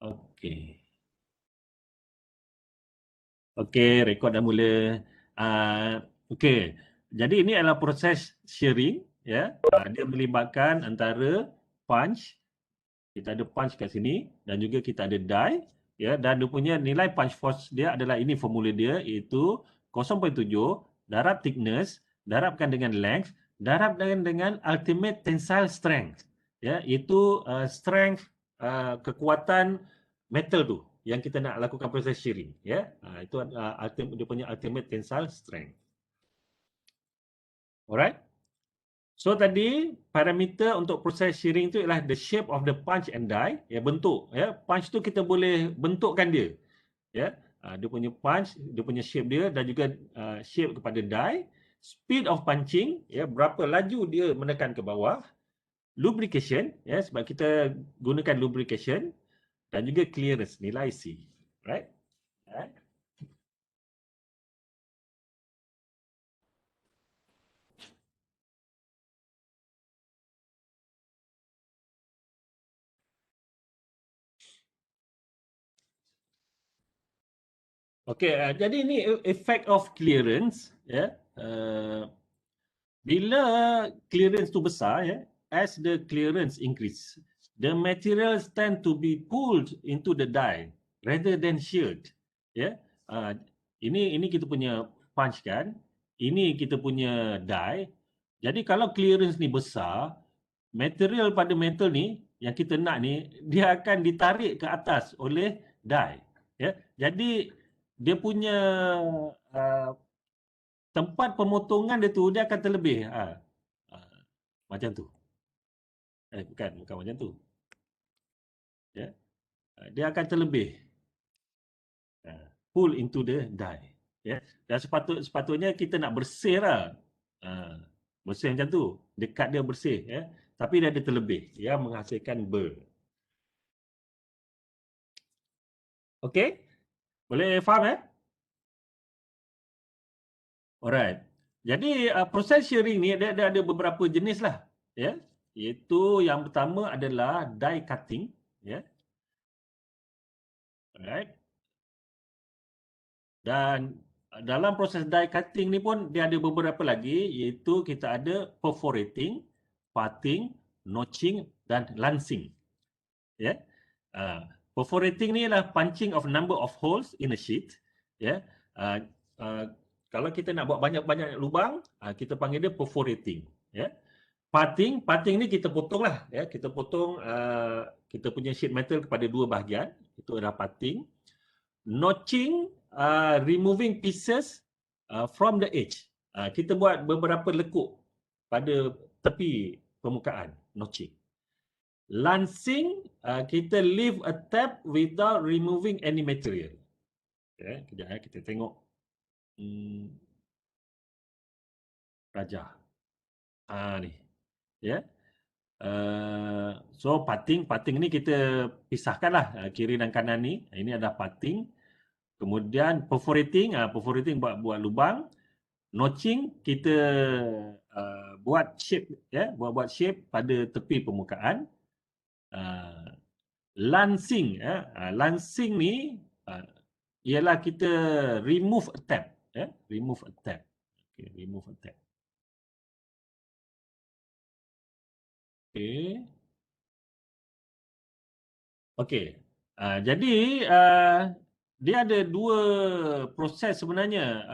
Okey. Okey, rekod dah mula. Okey. Jadi ini adalah proses shearing, ya. Dia melibatkan antara punch, kita ada punch kat sini dan juga kita ada die, ya, dan dia punya nilai punch force dia adalah, ini formula dia, iaitu 0.7 darab thickness darabkan dengan length darabkan dengan ultimate tensile strength, ya, itu strength, kekuatan metal tu yang kita nak lakukan proses shearing, ya. Itu dia punya ultimate tensile strength. Alright. So tadi parameter untuk proses shearing tu ialah the shape of the punch and die, ya, bentuk, ya. Punch tu kita boleh bentukkan dia, ya. Dia punya punch, dia punya shape dia dan juga shape kepada die, speed of punching, ya, berapa laju dia menekan ke bawah, lubrication, ya, sebab kita gunakan lubrication, dan juga clearance, nilai C. Right? Right? Okey, jadi ini effect of clearance, ya. Bila clearance tu besar, ya, as the clearance increase, the materials tend to be pulled into the die rather than sheared, ya. Ini kita punya punch kan, ini kita punya die. Jadi kalau clearance ni besar, material pada metal ni yang kita nak ni, dia akan ditarik ke atas oleh die, ya. Jadi dia punya uh, tempat pemotongan dia tu dia akan terlebih. Macam tu. Bukan macam tu. Ya. Dia akan terlebih. Pull into the die. Ya. Dan sepatutnya kita nak bersih lah. Bersih macam tu. Dekat dia bersih. Ya. Tapi dia ada terlebih. Yang menghasilkan burr. Okey? Boleh faham, eh? Alright. Jadi proses shearing ni dia ada beberapa jenis lah. Ya. Iaitu yang pertama adalah die cutting. Ya. Alright. Dan dalam proses die cutting ni pun dia ada beberapa lagi, iaitu kita ada perforating, parting, notching dan lancing. Ya. Perforating ni adalah punching of number of holes in a sheet. Ya. Uh, uh, Kalau kita nak buat banyak-banyak lubang, kita panggil dia perforating. Ya. Parting ni kita potong lah. Ya. Kita potong kita punya sheet metal kepada dua bahagian. Itu adalah parting. Notching, removing pieces from the edge. Kita buat beberapa lekuk pada tepi permukaan, notching. Lancing, kita leave a tab without removing any material. Kejap, kita tengok rajah. Ni. Ya. So parting ni kita pisahkanlah kiri dan kanan ni. Ini adalah parting. Kemudian perforating buat lubang. Notching kita buat shape, ya, buat shape pada tepi permukaan. Lancing, ya, lancing ni ialah kita remove a tab, ya, remove a tab. Okay, remove a tab. Okay. Okey. Jadi dia ada dua proses sebenarnya,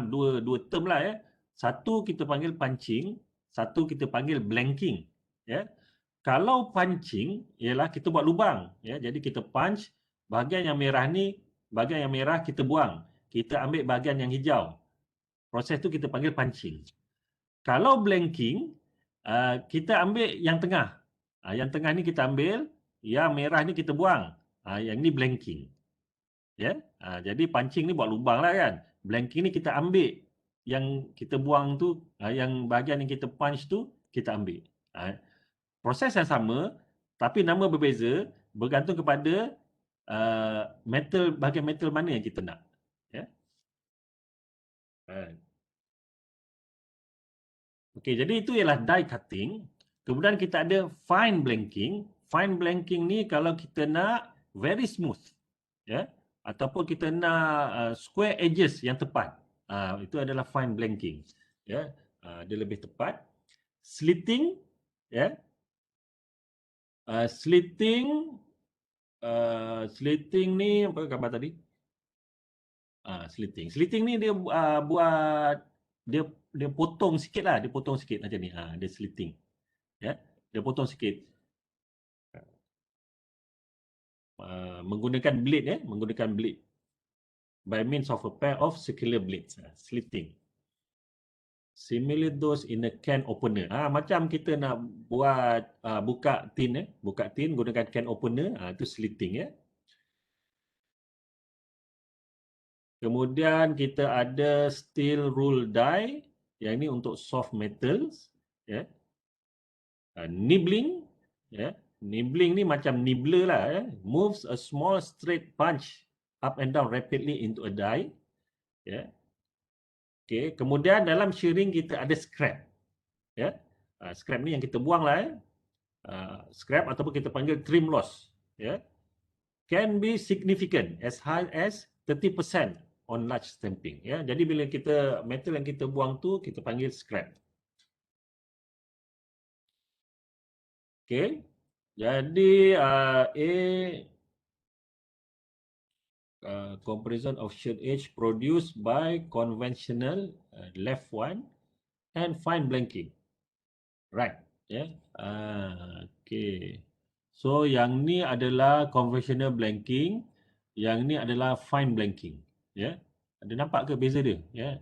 dua term lah, ya. Satu kita panggil punching, satu kita panggil blanking, ya. Kalau punching ialah kita buat lubang, ya. Jadi kita punch bahagian yang merah ni, bahagian yang merah kita buang. Kita ambil bahagian yang hijau. Proses tu kita panggil punching. Kalau blanking, kita ambil yang tengah. Yang tengah ni kita ambil, yang merah ni kita buang. Yang ni blanking. Ya. Jadi punching ni buat lubang lah kan. Blanking ni kita ambil yang kita buang tu, yang bahagian yang kita punch tu kita ambil. Proses yang sama tapi nama berbeza bergantung kepada bahagian metal mana yang kita nak. Ya. Okey, jadi itu ialah die cutting. Kemudian kita ada fine blanking. Fine blanking ni kalau kita nak very smooth, ya, ataupun kita nak square edges yang tepat. Itu adalah fine blanking, ya. Dia lebih tepat. Slitting, ya. Slitting ni apa gambar tadi? Slitting ni dia buat dia potong sikit lah, dia potong sikit macam ni. Dia slitting. Ya. Dia potong sikit. Menggunakan blade, ya, menggunakan blade by means of a pair of circular blades. Slitting. Similar those in a can opener. Macam kita nak buat buka tin, buka tin gunakan can opener, itu slitting, ya. Kemudian kita ada steel rule die, yang ini untuk soft metals, ya. Nibbling, ya. Nibbling ni macam nibbler lah, ya. Moves a small straight punch up and down rapidly into a die, ya. Okey, kemudian dalam shearing kita ada scrap, ya. Scrap ni yang kita buang lah, ya. Scrap ataupun kita panggil trim loss, ya. Can be significant as high as 30% on large stamping, ya. Jadi bila kita metal yang kita buang tu kita panggil scrap. Okey. Jadi comparison of shear edge produced by conventional left one and fine blanking. Right, ya. Okey. So yang ni adalah conventional blanking, yang ni adalah fine blanking, ya. Ada nampak ke beza dia, ya?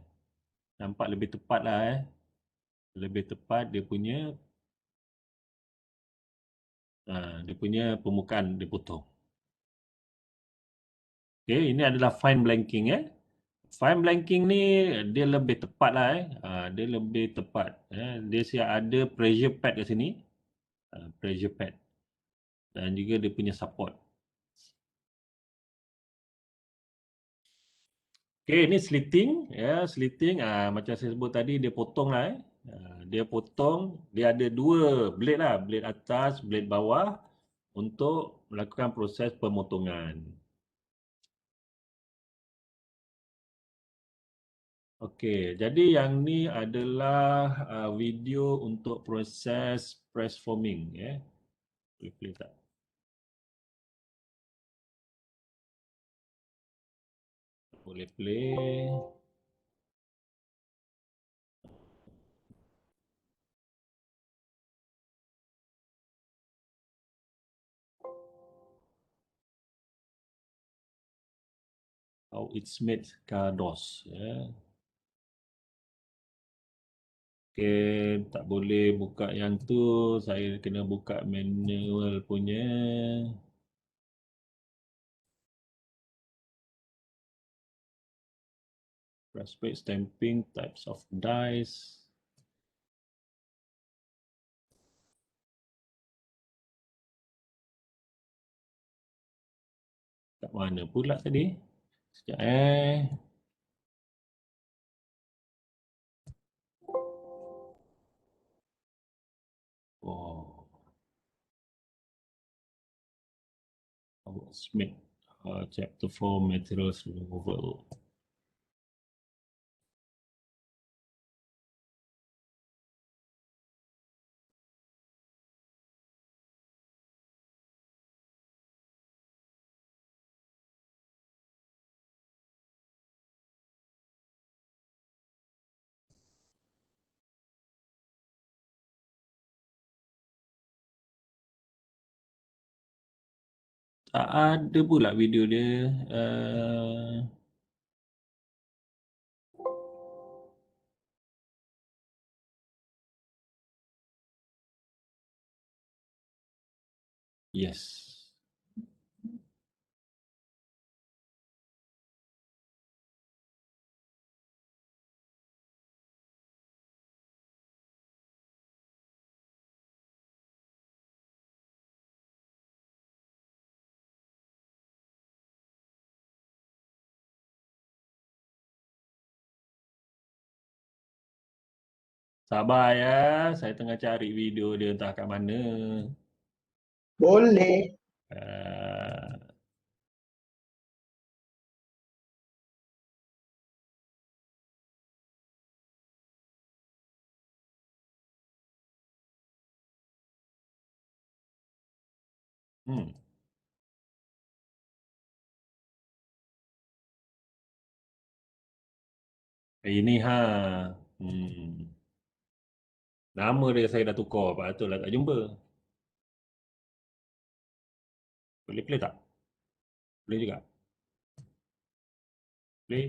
Nampak lebih tepat lah, lebih tepat dia punya permukaan dia potong. Okey, ini adalah fine blanking, ya. Fine blanking ni dia lebih tepat lah, dia lebih tepat, dia siap ada pressure pad kat sini, pressure pad, dan juga dia punya support. Okey, ini slitting, ya. Slitting macam saya sebut tadi, dia potong lah, dia potong, dia ada dua blade lah, blade atas, blade bawah untuk melakukan proses pemotongan. Okey, jadi yang ni adalah video untuk proses press forming, ya. Boleh play tak? Boleh play. How it's made Cardos, ya. Okey, tak boleh buka yang tu, saya kena buka manual punya. Press plate stamping, types of dies. Kat mana pula tadi? Sekejap Oh. Smith, chapter 4, materials removal. Tak ada pula video dia. Yes. Sabar ya, saya tengah cari video dia entah kat mana. Boleh. Uh, Hmm. Ini ha. Hmm. Nama dia saya dah tukar, patut lah tak jumpa. Boleh play tak? Boleh juga. Play.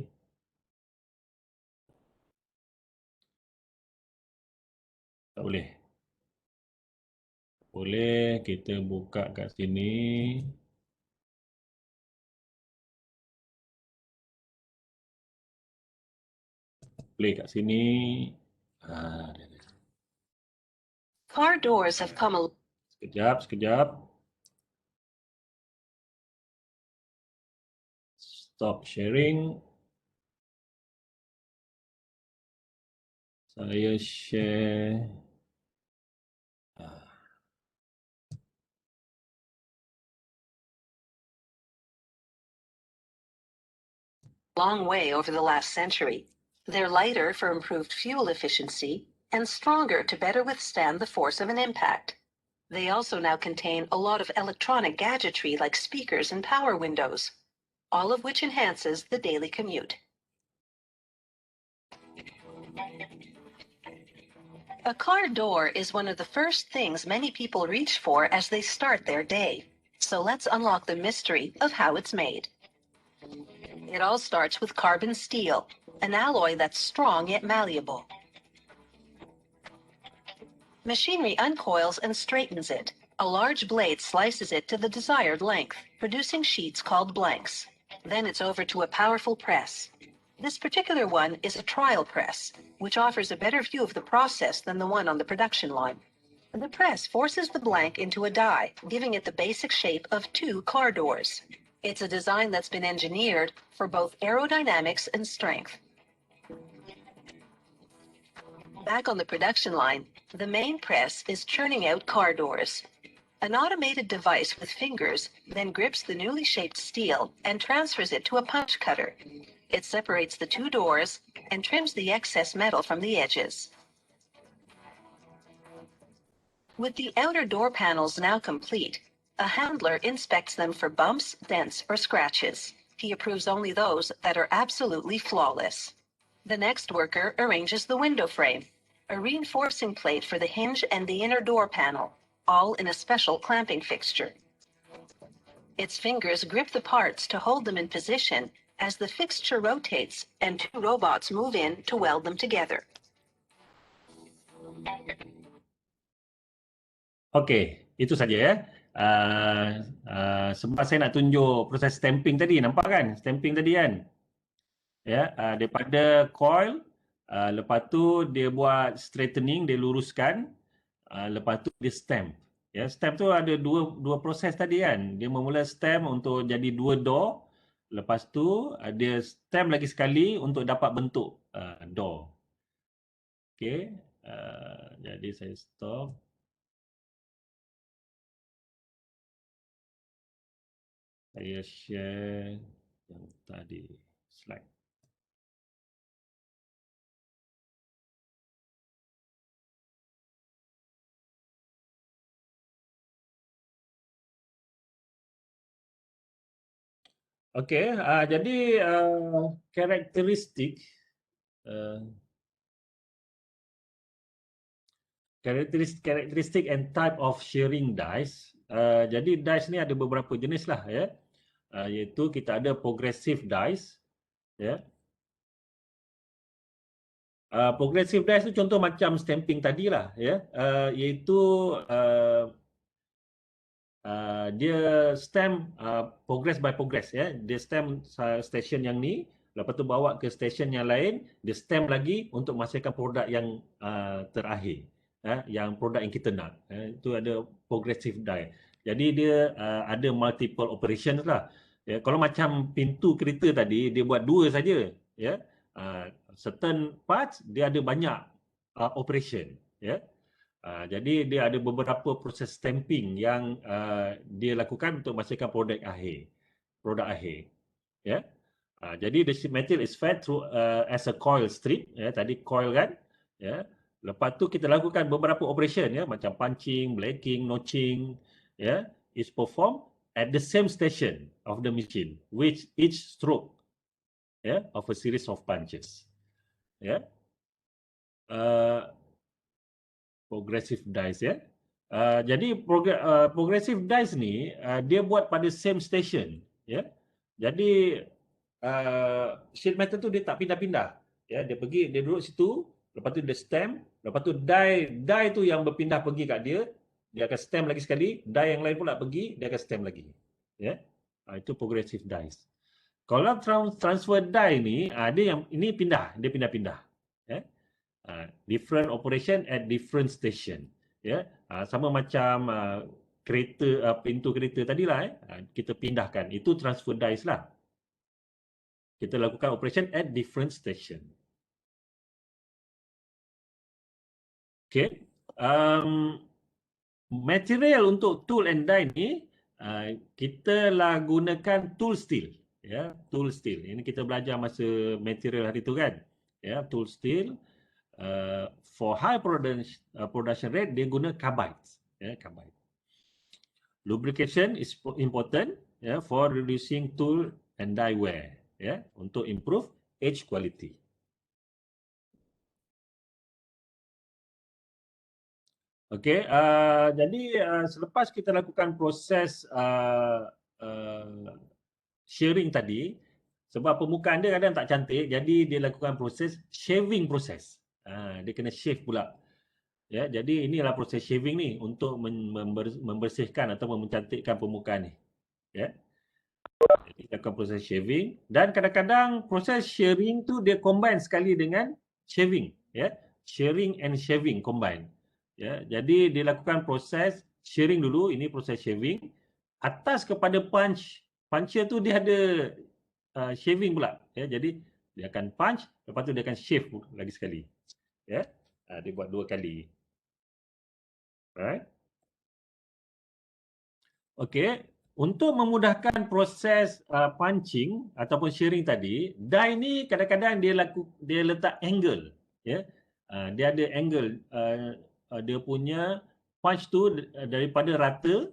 Tak boleh. Boleh, kita buka kat sini. Play kat sini. Dia. Car doors have come a Sekejap, sekejap. Stop sharing. Saya share. long way over the last century. They're lighter for improved fuel efficiency and stronger to better withstand the force of an impact. They also now contain a lot of electronic gadgetry like speakers and power windows, all of which enhances the daily commute. A car door is one of the first things many people reach for as they start their day. So let's unlock the mystery of how it's made. It all starts with carbon steel, an alloy that's strong yet malleable. Machinery uncoils and straightens it. A large blade slices it to the desired length, producing sheets called blanks. Then it's over to a powerful press. This particular one is a trial press, which offers a better view of the process than the one on the production line. The press forces the blank into a die, giving it the basic shape of 2 car doors. It's a design that's been engineered for both aerodynamics and strength. Back on the production line, the main press is churning out car doors. An automated device with fingers then grips the newly shaped steel and transfers it to a punch cutter. It separates the 2 doors and trims the excess metal from the edges. With the outer door panels now complete, a handler inspects them for bumps, dents, or scratches. He approves only those that are absolutely flawless. The next worker arranges the window frame, a reinforcing plate for the hinge and the inner door panel, all in a special clamping fixture. Its fingers grip the parts to hold them in position as the fixture rotates and 2 robots move in to weld them together. Okey, itu saja ya. Sebab saya nak tunjuk proses stamping tadi, nampak kan? Stamping tadi kan? Ya, daripada coil, lepas tu dia buat straightening, dia luruskan, lepas tu dia stamp. Ya, stamp tu ada dua proses tadi kan. Dia memula stamp untuk jadi 2 door, lepas tu dia stamp lagi sekali untuk dapat bentuk door. Okey, jadi saya stop. Saya share yang tadi slide. Okey, jadi karakteristik karakteristik and type of shearing dies. Jadi dies ni ada beberapa jenis lah ya. Iaitu kita ada progressive dies ya. Progressive dies tu contoh macam stamping tadilah ya. Iaitu dia stamp progress by progress ya. Dia stamp stesen yang ni, lepas tu bawa ke stesen yang lain, dia stamp lagi untuk menghasilkan produk yang terakhir. Yang produk yang kita nak. Itu ada progressive die. Jadi dia ada multiple operations lah. Ya, kalau macam pintu kereta tadi dia buat 2 saja ya. Certain parts dia ada banyak operation ya. Jadi dia ada beberapa proses stamping yang dia lakukan untuk menghasilkan produk akhir. Ya. Jadi the material is fed through as a coil strip ya, tadi coil kan ya. Lepas tu kita lakukan beberapa operation ya, macam punching, blacking, notching ya. is performed at the same station of the machine, with each stroke of a series of punches. Progressive dice jadi progressive dice ni dia buat pada same station jadi sheet metal tu dia tak pindah-pindah dia duduk situ, lepas tu dia stamp, lepas tu die tu yang berpindah pergi kat dia akan stamp lagi sekali, die yang lain pula pergi, dia akan stamp lagi itu progressive dice. Kalau transfer die ni dia yang ini dia pindah-pindah different operation at different station sama macam kereta pintu kereta tadilah kita pindahkan, itu transfer dice lah, kita lakukan operation at different station. Okay, material untuk tool and die ni kita lah gunakan tool steel tool steel ini kita belajar masa material hari tu kan tool steel. For high production rate, dia guna carbides. Carbide. Lubrication is important for reducing tool and die wear, untuk improve edge quality. Okay, jadi selepas kita lakukan proses shearing tadi, sebab permukaan dia kadang tak cantik, jadi dia lakukan proses shaving proses. Dia kena shave pula. Jadi inilah proses shaving ni untuk membersihkan atau mencantikkan permukaan ni. Jadi lakukan proses shaving dan kadang-kadang proses shearing tu dia combine sekali dengan shaving. Shearing and shaving combine. Jadi dia lakukan proses shearing dulu, ini proses shaving. Atas kepada puncher tu dia ada shaving pula. Jadi dia akan punch, lepas tu dia akan shave lagi sekali. Dia buat 2 kali. Alright. Okey, untuk memudahkan proses punching ataupun shearing tadi, die ni kadang-kadang dia letak angle, Dia ada angle, dia punya punch tu daripada rata,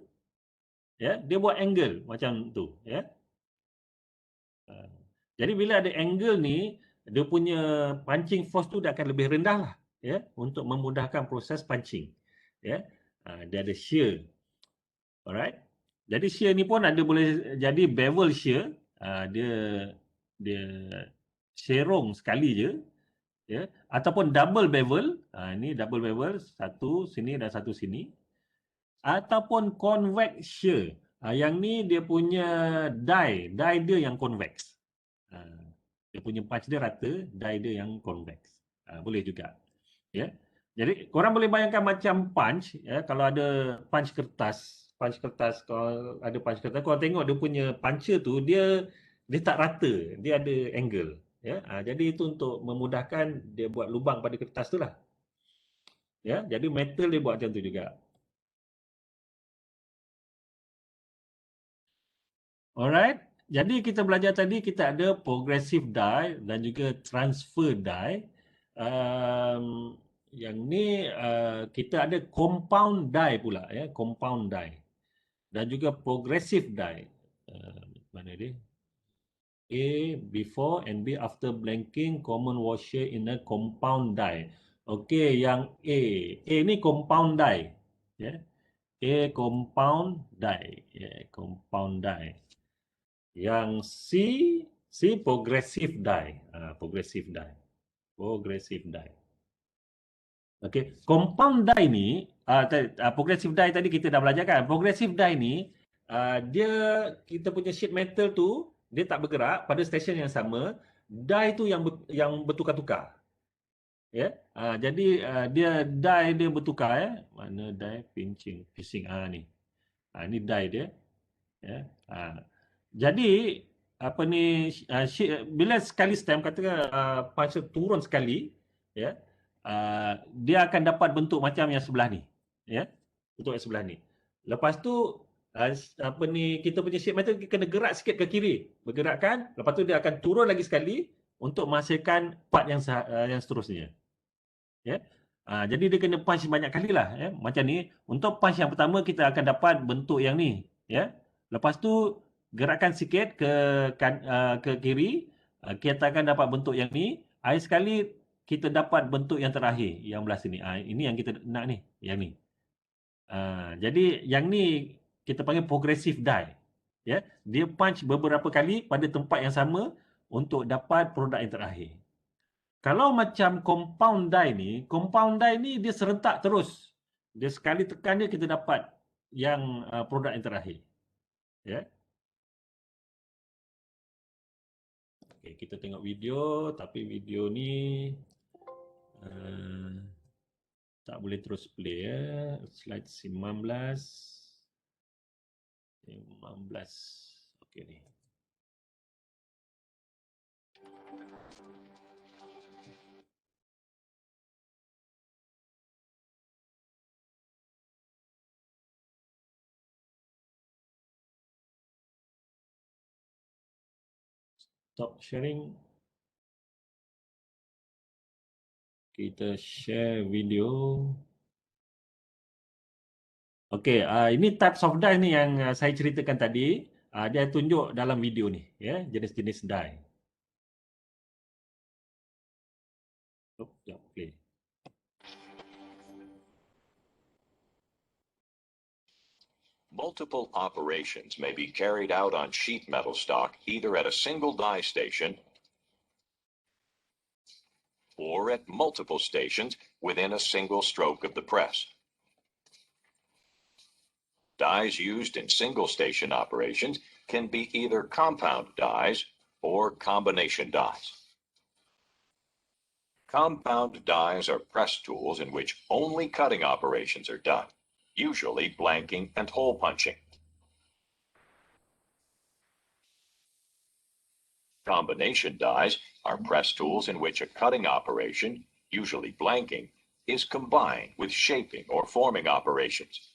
dia buat angle macam tu, Jadi bila ada angle ni, dia punya punching force tu dia akan lebih rendah lah, untuk memudahkan proses punching. Dia ada shear. Alright. Jadi shear ni pun ada boleh jadi bevel shear. Dia serong sekali je, ataupun double bevel. Ini double bevel, satu sini dan satu sini. Ataupun convex shear. Yang ni dia punya die dia yang convex. Dia punya punch dia rata, die dia yang convex. Boleh juga. Jadi korang boleh bayangkan macam punch, kalau ada punch kertas, kalau ada punch kertas, korang tengok dia punya puncher tu dia tak rata, dia ada angle. Jadi itu untuk memudahkan dia buat lubang pada kertas tu lah. Jadi metal dia buat macam tu juga. Alright. Jadi kita belajar tadi kita ada progressive die dan juga transfer die. Yang ni kita ada compound die pula, compound die. Dan juga progressive die. Mana dia? A before and B after blanking common washer in a compound die. Okey, yang A ni compound die. A compound die. Compound die. Yang C progressive die. Progressive die. Progressive die. Okey, compound die ni, progressive die tadi kita dah belajar kan. Progressive die ni, kita punya sheet metal tu, dia tak bergerak pada stesen yang sama. Die tu yang bertukar-tukar. Jadi dia die dia bertukar. Mana die? Pinching. Ni. Ni die dia. Jadi apa ni, bila sekali stamp katakan puncher turun sekali, dia akan dapat bentuk macam yang sebelah ni, bentuk yang sebelah ni. Lepas tu apa ni, kita punya sheet metal kena gerak sikit ke kiri, bergerakkan, lepas tu dia akan turun lagi sekali untuk menghasilkan part yang seterusnya. Jadi dia kena punch banyak kali lah, macam ni. Untuk punch yang pertama kita akan dapat bentuk yang ni, ya. Lepas tu gerakkan sikit ke kiri, kita akan dapat bentuk yang ni. Akhir sekali kita dapat bentuk yang terakhir yang belah sini. Ini yang kita nak ni, yang ni. Jadi yang ni kita panggil progressive die. Ya, dia punch beberapa kali pada tempat yang sama untuk dapat produk yang terakhir. Kalau macam compound die ni dia serentak terus. Dia sekali tekan dia kita dapat yang produk yang terakhir. Ya. Okay, kita tengok video, tapi video ni tak boleh terus play ya. Slide 15. Okey ni. Stop sharing. Kita share video. Okey, ini types of die ni yang saya ceritakan tadi. Dia tunjuk dalam video ni, ya, jenis-jenis die. Play. Multiple operations may be carried out on sheet metal stock either at a single die station or at multiple stations within a single stroke of the press. Dies used in single station operations can be either compound dies or combination dies. Compound dies are press tools in which only cutting operations are done, usually blanking and hole punching. Combination dies are press tools in which a cutting operation, usually blanking, is combined with shaping or forming operations.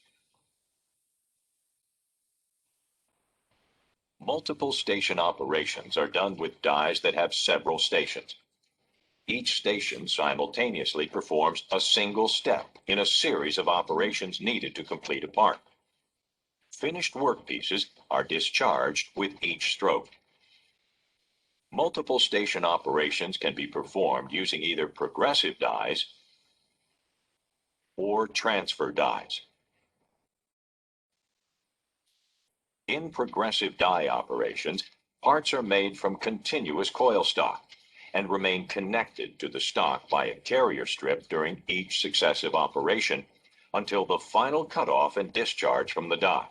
Multiple station operations are done with dies that have several stations. Each station simultaneously performs a single step in a series of operations needed to complete a part. Finished workpieces are discharged with each stroke. Multiple station operations can be performed using either progressive dies or transfer dies. In progressive die operations, parts are made from continuous coil stock and remain connected to the stock by a carrier strip during each successive operation until the final cutoff and discharge from the die.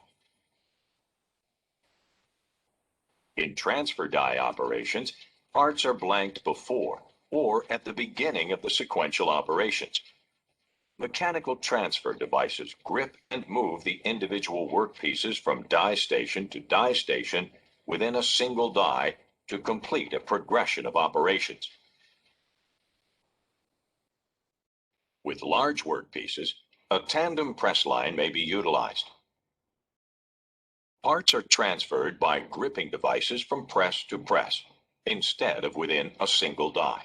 In transfer die operations, parts are blanked before or at the beginning of the sequential operations. Mechanical transfer devices grip and move the individual workpieces from die station to die station within a single die to complete a progression of operations. With large workpieces, a tandem press line may be utilized. Parts are transferred by gripping devices from press to press, instead of within a single die.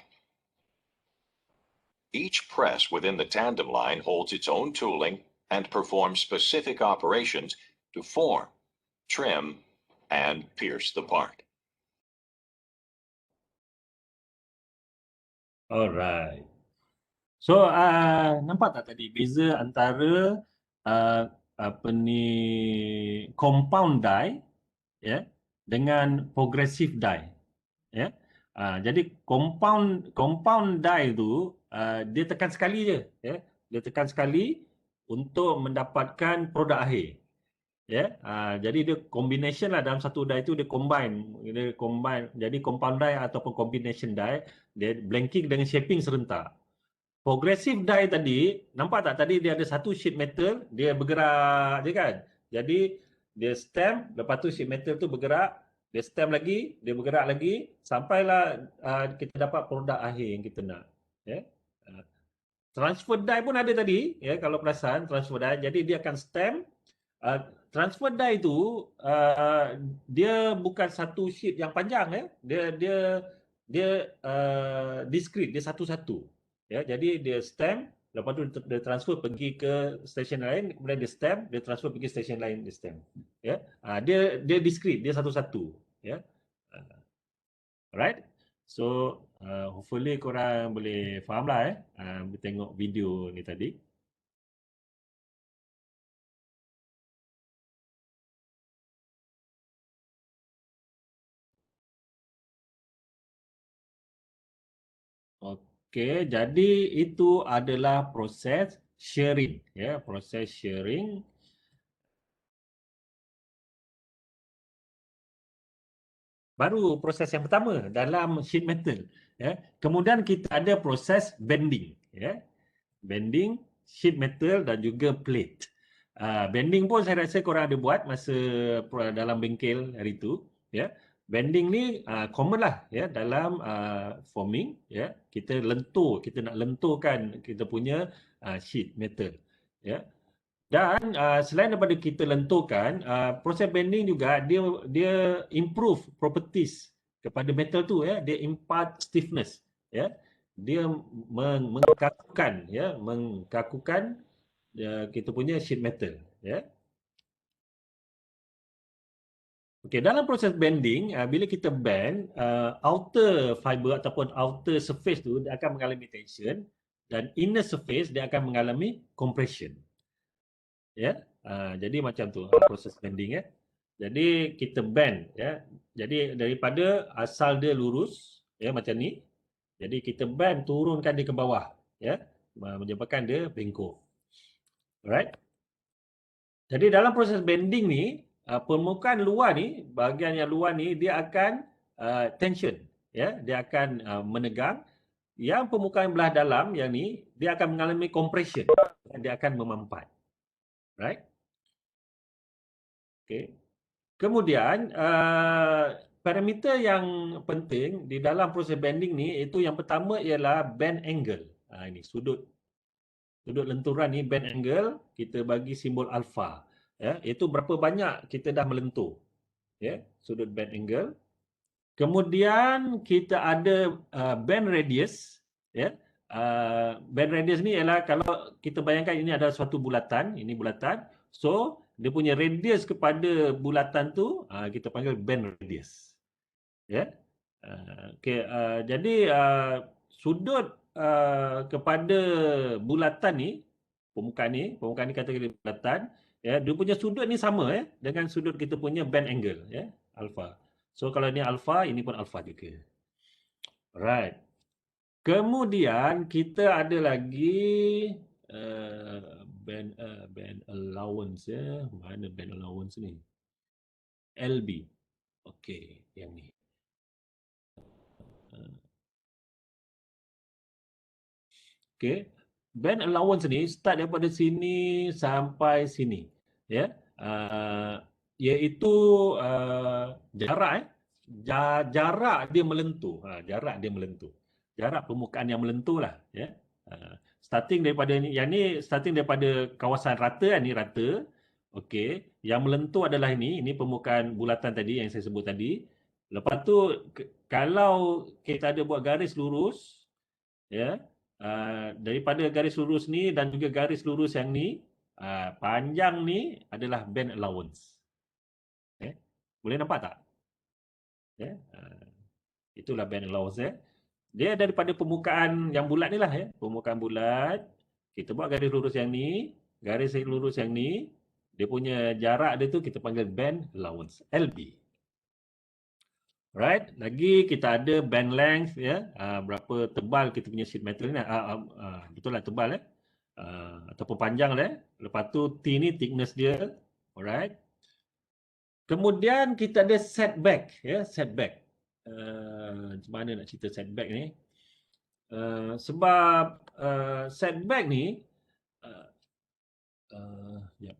Each press within the tandem line holds its own tooling and performs specific operations to form, trim, and pierce the part. Alright. So, nampak tak tadi beza antara compound die, ya, dengan progressive die, ya. Jadi compound die tu dia tekan sekali je, ya. Dia tekan sekali untuk mendapatkan produk akhir. Ya, jadi dia combination lah dalam satu die tu dia combine. Jadi compound die ataupun combination die, dia blanking dengan shaping serentak. Progressive die tadi, nampak tak tadi dia ada satu sheet metal, dia bergerak je kan. Jadi dia stamp, lepas tu sheet metal tu bergerak, dia stamp lagi, dia bergerak lagi, sampailah kita dapat produk akhir yang kita nak. Ya. Transfer die pun ada tadi, ya, kalau perasan transfer die. Jadi dia akan stamp. Transfer die tu dia bukan satu sheet yang panjang, ya. Dia discrete, dia satu-satu. Ya, jadi dia stamp, lepas tu dia transfer pergi ke stesen lain, kemudian dia stamp, dia transfer pergi stesen lain, dia stamp. ya. Dia discrete, dia satu-satu, ya. Alright. So hopefully korang boleh faham lah tengok video ni tadi. Okey, jadi itu adalah proses sharing, ya, proses sharing. Baru proses yang pertama dalam sheet metal, ya. Kemudian kita ada proses bending, ya. Bending, sheet metal dan juga plate. Bending pun saya rasa korang ada buat masa dalam bengkel hari tu, ya. Bending ni common lah, ya, dalam forming, ya. Kita nak lenturkan kita punya sheet metal, ya. Dan selain daripada kita lenturkan, proses bending juga dia improve properties kepada metal tu, ya. Dia impart stiffness, ya. Dia mengkakukan kita punya sheet metal, ya. Okey, dalam proses bending, bila kita bend, outer fiber ataupun outer surface tu dia akan mengalami tension dan inner surface dia akan mengalami compression. Ya. Jadi macam tu proses bending, ya. Jadi kita bend, ya. Jadi daripada asal dia lurus, ya, macam ni. Jadi kita bend, turunkan dia ke bawah, ya. Menyebabkan dia bengkok. Alright. Jadi dalam proses bending ni, permukaan luar ni, bahagian yang luar ni dia akan tension, ya. Dia akan menegang. Yang permukaan belah dalam yang ni dia akan mengalami compression. Dia akan memampat. Right? Okay. Kemudian, parameter yang penting di dalam proses bending ni, itu yang pertama ialah bend angle. Ini sudut lenturan ni, bend angle, kita bagi simbol alpha. Ya, itu berapa banyak kita dah melentur. Ya, sudut bend angle. Kemudian kita ada bend radius. Ya, bend radius ni ialah kalau kita bayangkan ini adalah suatu bulatan, ini bulatan. So, dia punya radius kepada bulatan tu kita panggil bend radius. Ya. Okey, jadi sudut kepada bulatan ni, permukaan ni kategori bulatan, ya, dia punya sudut ni sama, ya, dengan sudut kita punya bend angle, ya, alpha. So kalau ni alpha, ini pun alpha juga. Alright. Kemudian kita ada lagi band allowance, ya. Mana band allowance ni? LB. Okey, yang ni. Okey. Band allowance ni start daripada sini sampai sini. Ya. Iaitu jarak jarak dia melentur. Jarak dia melentur. Jarak permukaan yang melentur lah, ya. Starting daripada ni, yang ni starting daripada kawasan rata, ni rata. Okey, yang melentur adalah ini permukaan bulatan tadi yang saya sebut tadi. Lepas tu kalau kita ada buat garis lurus, ya, daripada garis lurus ni dan juga garis lurus yang ni, panjang ni adalah bend allowance. Boleh nampak tak? Ya, itulah bend allowance, ya. Dia daripada permukaan yang bulat ni lah, ya. Permukaan bulat, kita buat garis lurus yang ni, garis lurus yang ni, dia punya jarak dia tu kita panggil bend allowance, LB. Right, lagi kita ada band length, ya, berapa tebal kita punya sheet metal ni, betul lah tebal, ya, ataupun panjang lah, ya. Lepas tu T ni thickness dia, alright. Kemudian kita ada setback, ya, setback. Macam mana nak cerita setback ni? Sebab setback ni, ya,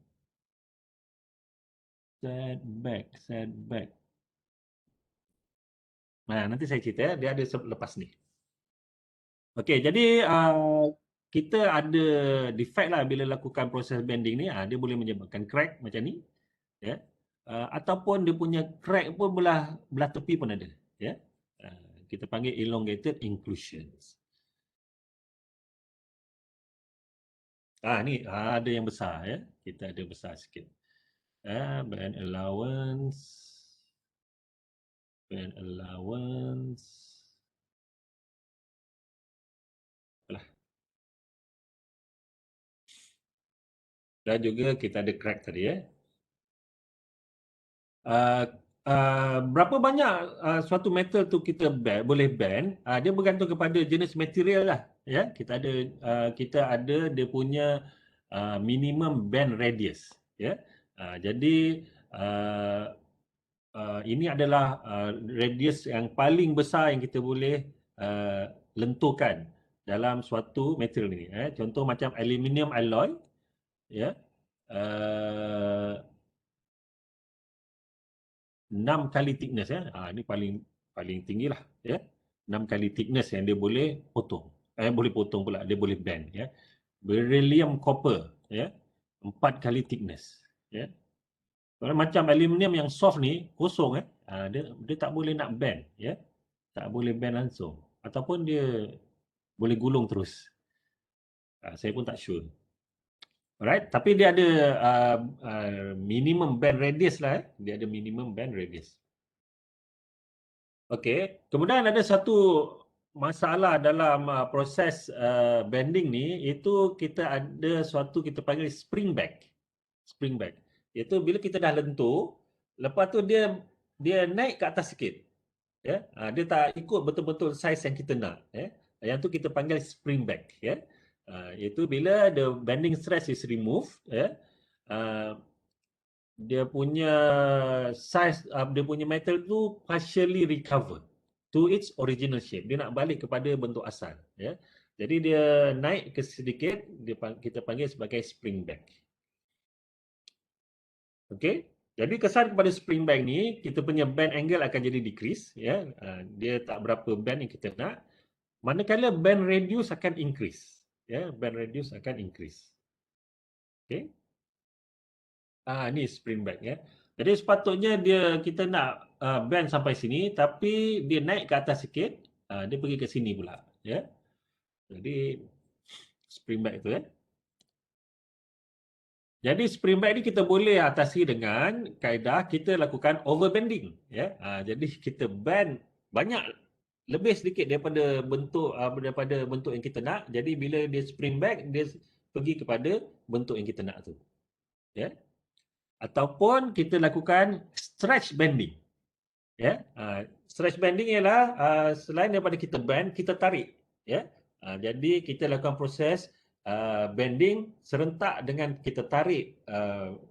setback. Nanti saya cerita, ya. Dia ada lepas ni. Okey, jadi kita ada defect lah bila lakukan proses bending ni. Dia boleh menyebabkan crack macam ni, ya. Ataupun dia punya crack pun belah tepi pun ada, ya. Kita panggil elongated inclusions. Ni ada yang besar, ya. Kita ada besar sikit. Band allowance. Band allowance. Alah. Dan juga kita ada crack tadi ya. Berapa banyak suatu metal tu kita boleh ban, dia bergantung kepada jenis material lah ya. Kita ada dia punya minimum ban radius ya. Jadi ini adalah radius yang paling besar yang kita boleh lenturkan dalam suatu material ni. Contoh macam aluminium alloy ya. 6 kali thickness ya. Ini paling tinggi lah ya. 6 kali thickness yang dia boleh potong. Boleh potong pula, dia boleh bend ya. Beryllium copper ya. 4 kali thickness ya. Kalau macam aluminium yang soft ni kosong dia tak boleh nak bend ya. Tak boleh bend langsung ataupun dia boleh gulung terus. Saya pun tak sure. Alright, tapi dia ada minimum bend radius lah. Dia ada minimum bend radius. Okey, kemudian ada satu masalah dalam proses bending ni, itu kita ada suatu kita panggil spring back. Spring back. Iaitu bila kita dah lentur, lepas tu dia naik ke atas sikit. Ya, dia tak ikut betul-betul saiz yang kita nak, ya. Yang tu kita panggil spring back, ya. Iaitu bila the bending stress is removed, ya. Dia punya size, dia punya metal tu partially recover to its original shape. Dia nak balik kepada bentuk asal. Ya. Jadi dia naik ke sedikit, kita panggil sebagai spring back. Okey. Jadi kesan kepada spring back ni, kita punya bend angle akan jadi decrease. Ya. Dia tak berapa bend yang kita nak. Manakala bend radius akan increase. Ya, bend radius akan increase. Okey. Ni spring back ya. Jadi sepatutnya kita nak bend sampai sini tapi dia naik ke atas sikit, dia pergi ke sini pula ya. Jadi spring back tu ya. Jadi spring back ni kita boleh atasi dengan kaedah kita lakukan overbending ya. Jadi kita bend banyak lebih sedikit daripada bentuk yang kita nak. Jadi bila dia spring back dia pergi kepada bentuk yang kita nak tu. Ya. Ataupun kita lakukan stretch bending. Ya, stretch bending ialah selain daripada kita bend, kita tarik. Ya, jadi kita lakukan proses bending serentak dengan kita tarik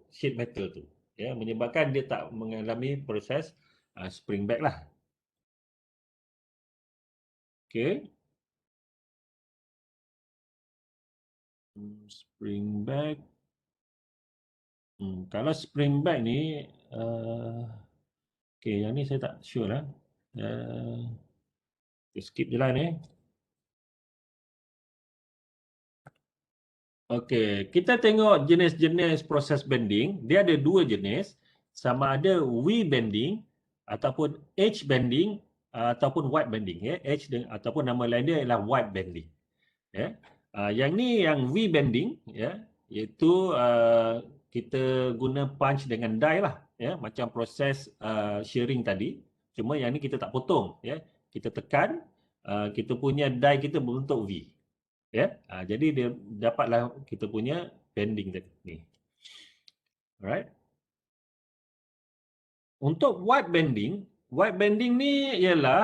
sheet metal tu. Ya, menyebabkan dia tak mengalami proses spring back lah. Okey. Spring back. Kalau spring back ni, okey, yang ni saya tak sure lah. Skip je lah ni. Okey, kita tengok jenis-jenis proses bending. Dia ada dua jenis. Sama ada V bending ataupun H bending ataupun white bending. Ya. Ataupun nama lain dia ialah white bending. Ya. Yang ni yang V bending, ya, iaitu kita guna punch dengan die lah. Ya. Macam proses shearing tadi. Cuma yang ni kita tak potong. Ya. Kita tekan, kita punya die kita berbentuk V. Ya, jadi dia dapatlah kita punya bending ni. Alright. Untuk white bending ni ialah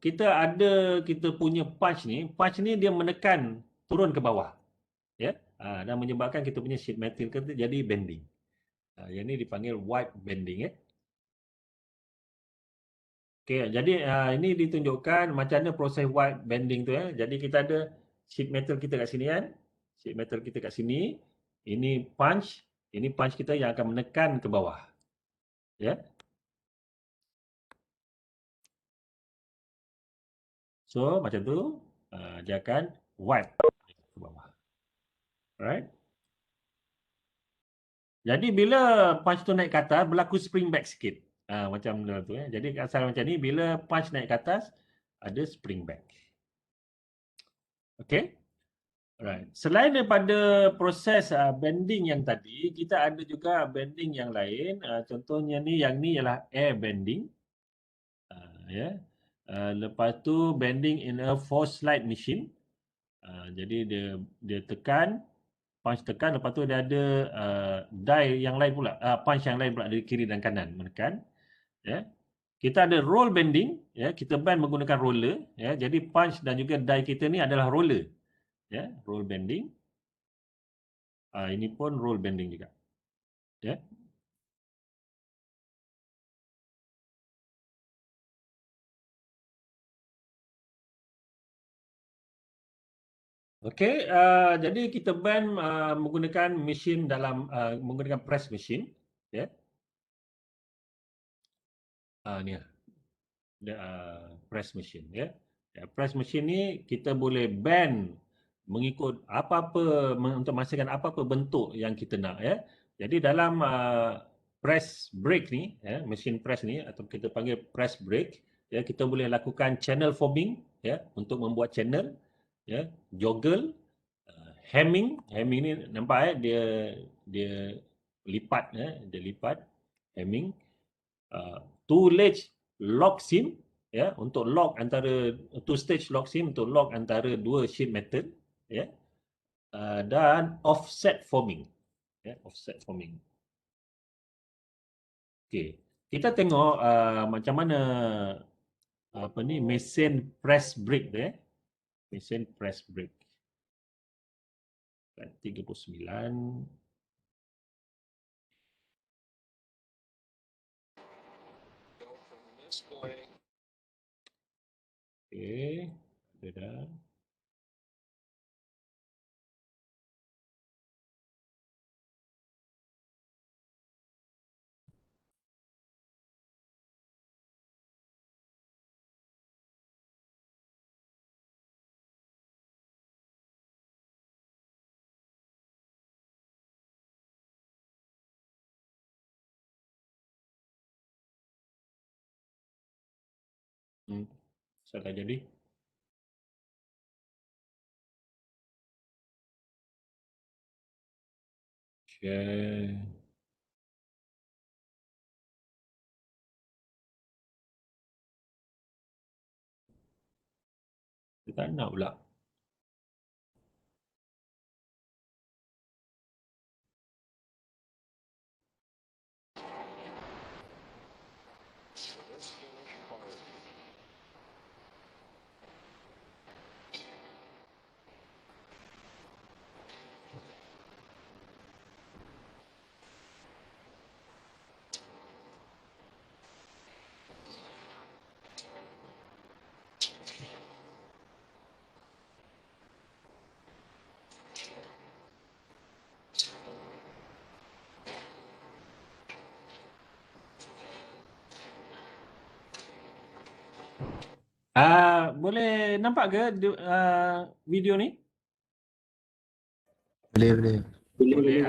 kita punya punch ni dia menekan turun ke bawah. Ya, dan menyebabkan kita punya sheet metal kita jadi bending. Yang ni dipanggil white bending ya. Okey, jadi ini ditunjukkan macam mana proses white bending tu ya. Jadi kita ada sheet metal kita kat sini kan. Sheet metal kita kat sini. Ini punch kita yang akan menekan ke bawah. Ya. So, macam tu dia akan wipe ke bawah. Alright. Jadi bila punch tu naik ke atas, berlaku spring back sikit. Macam tu ya. Jadi asal macam ni, bila punch naik ke atas, ada spring back. Okay. Right. Selain daripada proses bending yang tadi, kita ada juga bending yang lain. Contohnya yang ni ialah air bending. Ya. Lepas tu bending in a force slide machine. Jadi dia tekan, punch tekan, lepas tu dia ada die yang lain pula, punch yang lain pula dari kiri dan kanan menekan. Ya. Kita ada roll bending, ya, kita bend menggunakan roller, ya. Jadi punch dan juga die kita ni adalah roller. Ya, roll bending. Ini pun roll bending juga. Ya. Okey, jadi kita bend menggunakan mesin dalam menggunakan press machine, ya. Ni press machine, ya. Press machine ni kita boleh bend mengikut apa-apa untuk menghasilkan apa-apa bentuk yang kita nak, ya. Jadi dalam press brake ni, ya, mesin press ni atau kita panggil press brake, ya, kita boleh lakukan channel forming, ya, untuk membuat channel, ya, joggle, hemming ni nampak dia lipat, dia lipat, hemming, two ledge lock seam, ya, untuk lock antara two stage lock seam untuk lock antara dua sheet metal, ya, dan offset forming, ya, offset forming. Okey, kita tengok macam mana mesin press brake dia, mesin press brake. 39. Okey, ada dah. Sudah jadi. Share. Dia tak nak pula. Boleh nampak ke video ni? Boleh. Boleh.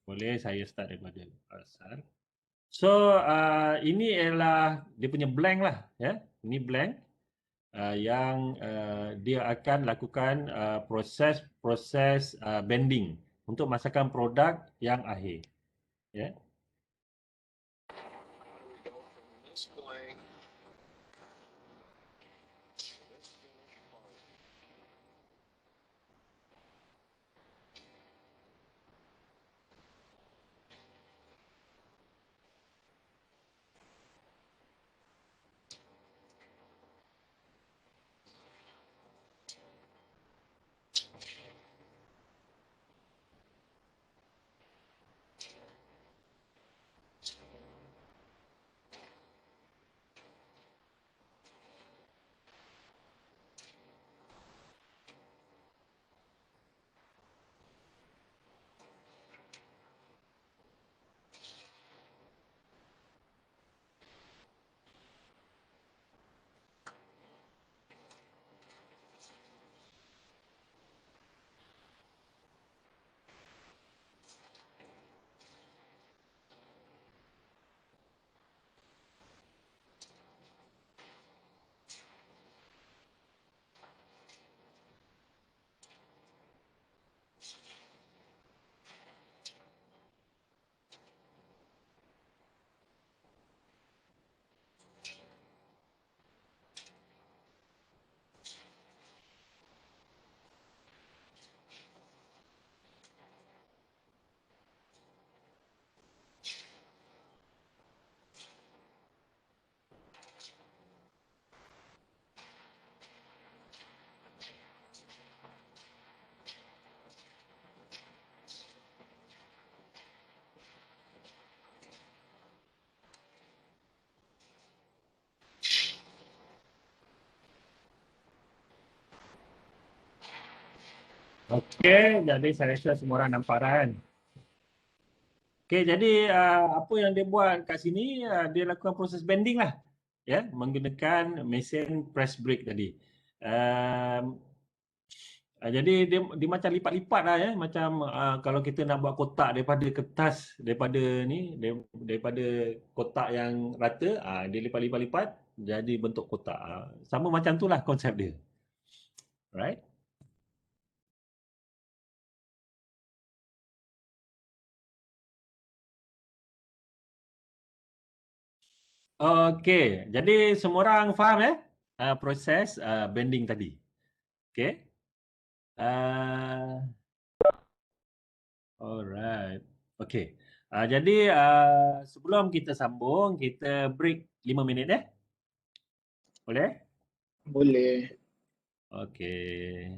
Boleh, saya start daripada asal. So, ini ialah dia punya blank lah, ya. Ini blank yang dia akan lakukan proses bending untuk menghasilkan produk yang akhir, ya. Okey, jadi saya rasa semua orang nampak dah kan. Okey, jadi apa yang dia buat kat sini, dia lakukan proses bending lah. Ya, menggunakan mesin press brake tadi. Um, jadi dia macam lipat-lipat lah ya. Macam kalau kita nak buat kotak daripada kertas, daripada kotak yang rata, dia lipat-lipat-lipat jadi bentuk kotak. Sama macam tu lah konsep dia. Right? Okey, jadi semua orang faham ya proses bending tadi. Okey. Uh, alright. Okey. Jadi sebelum kita sambung, kita break 5 minit ya. Boleh? Boleh. Okey.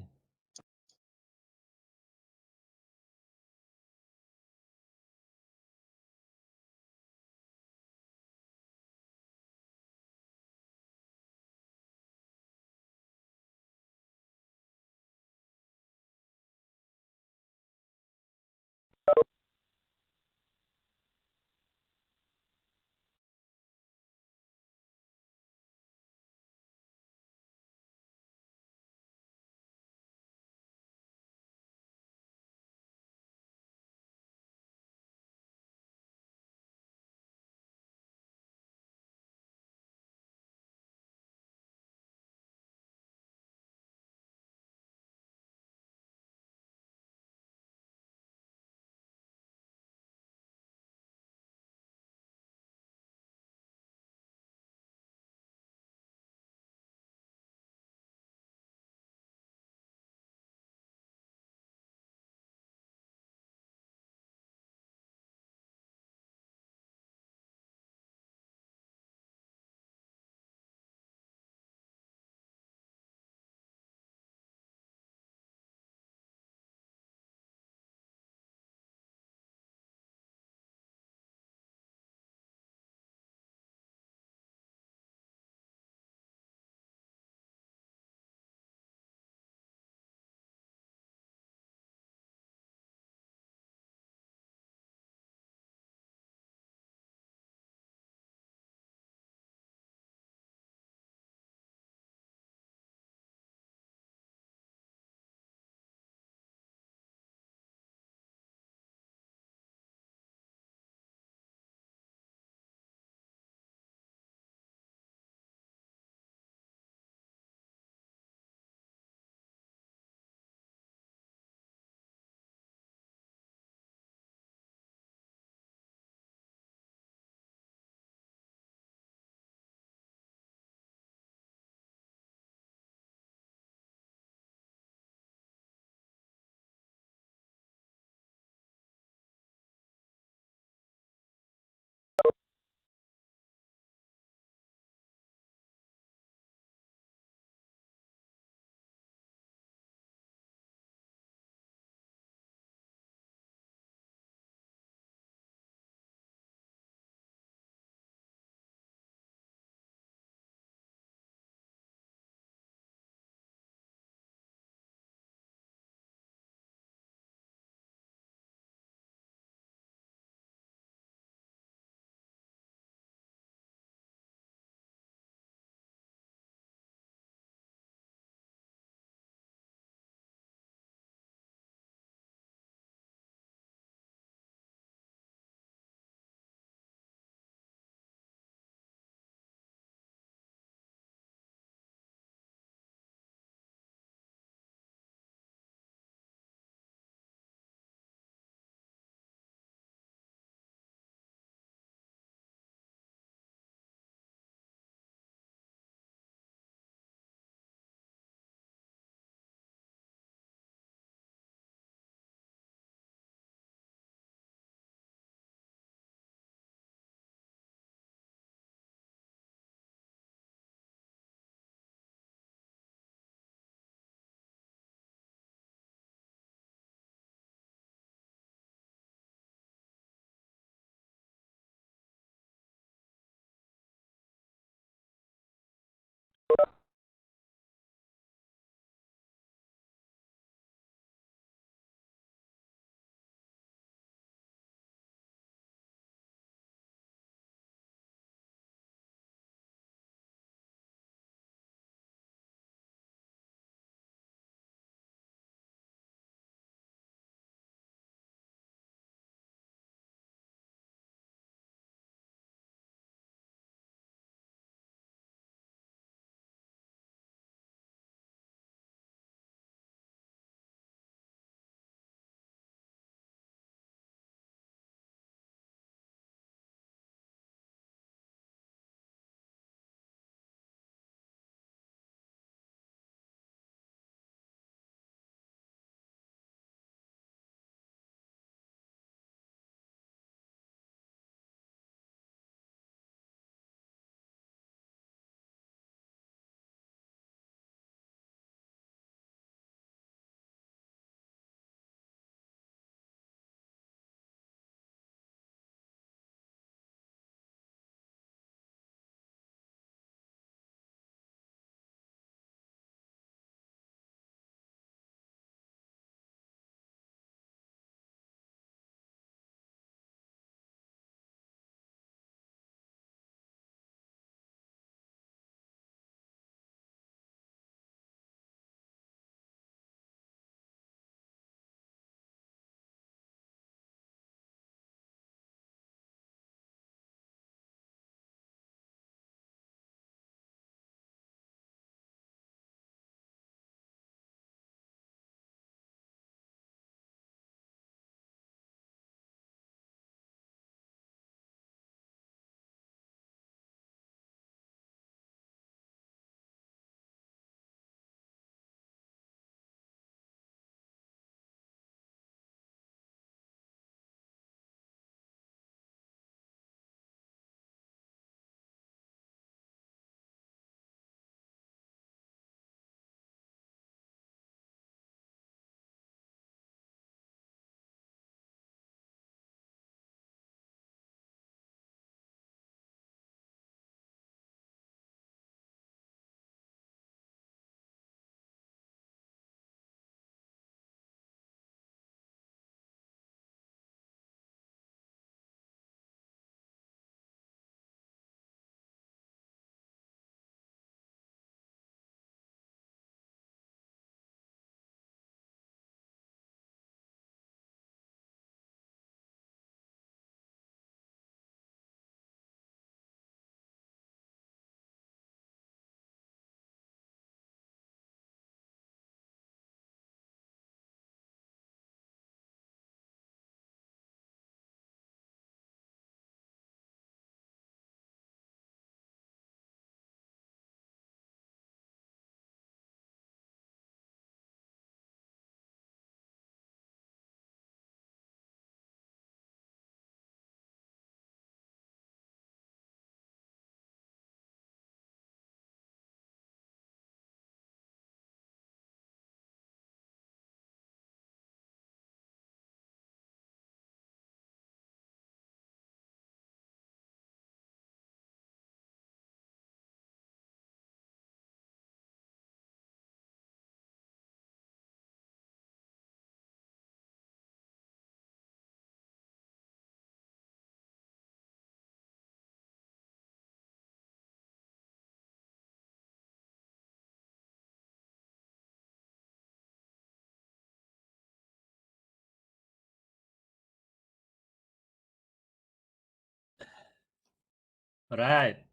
Alright.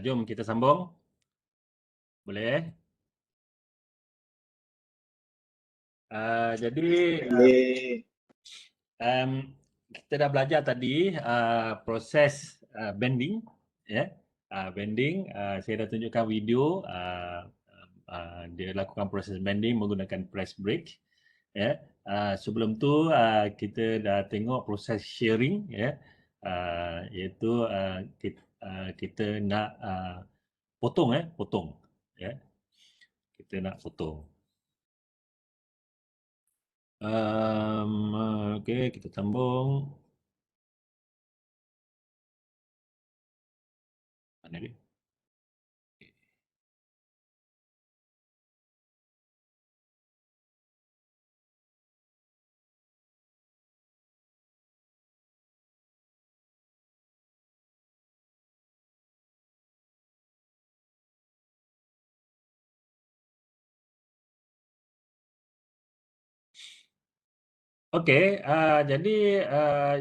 Jom kita sambung. Boleh? Jadi Boleh. um, kita dah belajar tadi proses bending, ya. Bending, saya dah tunjukkan video. Dia lakukan proses bending menggunakan press brake, ya. Sebelum tu kita dah tengok proses shearing, ya. Iaitu kita nak potong, potong, ya. Kita nak potong. Okey, kita sambung. Mana dia? Okey, jadi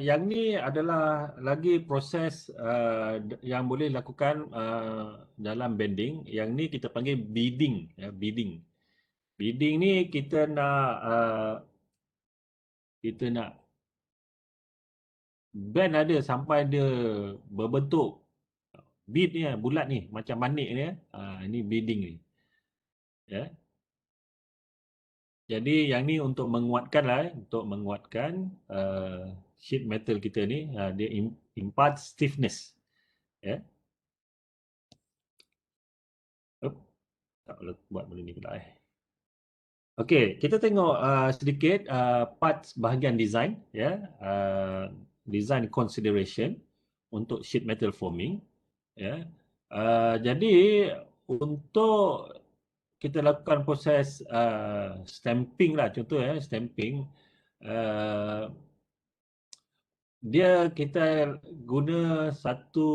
yang ni adalah lagi proses yang boleh lakukan dalam bending. Yang ni kita panggil beading, ya, beading. Beading ni kita nak bend ada sampai dia berbentuk bead ni, bulat ni, macam manik ni. Ini beading ni. Ya. Jadi yang ni untuk menguatkan lah, untuk menguatkan sheet metal kita ni, dia impart stiffness. Ya. Tak boleh buat benda ni pula. Okey, kita tengok sedikit parts bahagian design, ya. Design consideration untuk sheet metal forming, ya. Jadi untuk kita lakukan proses stamping lah, contoh stamping, dia kita guna satu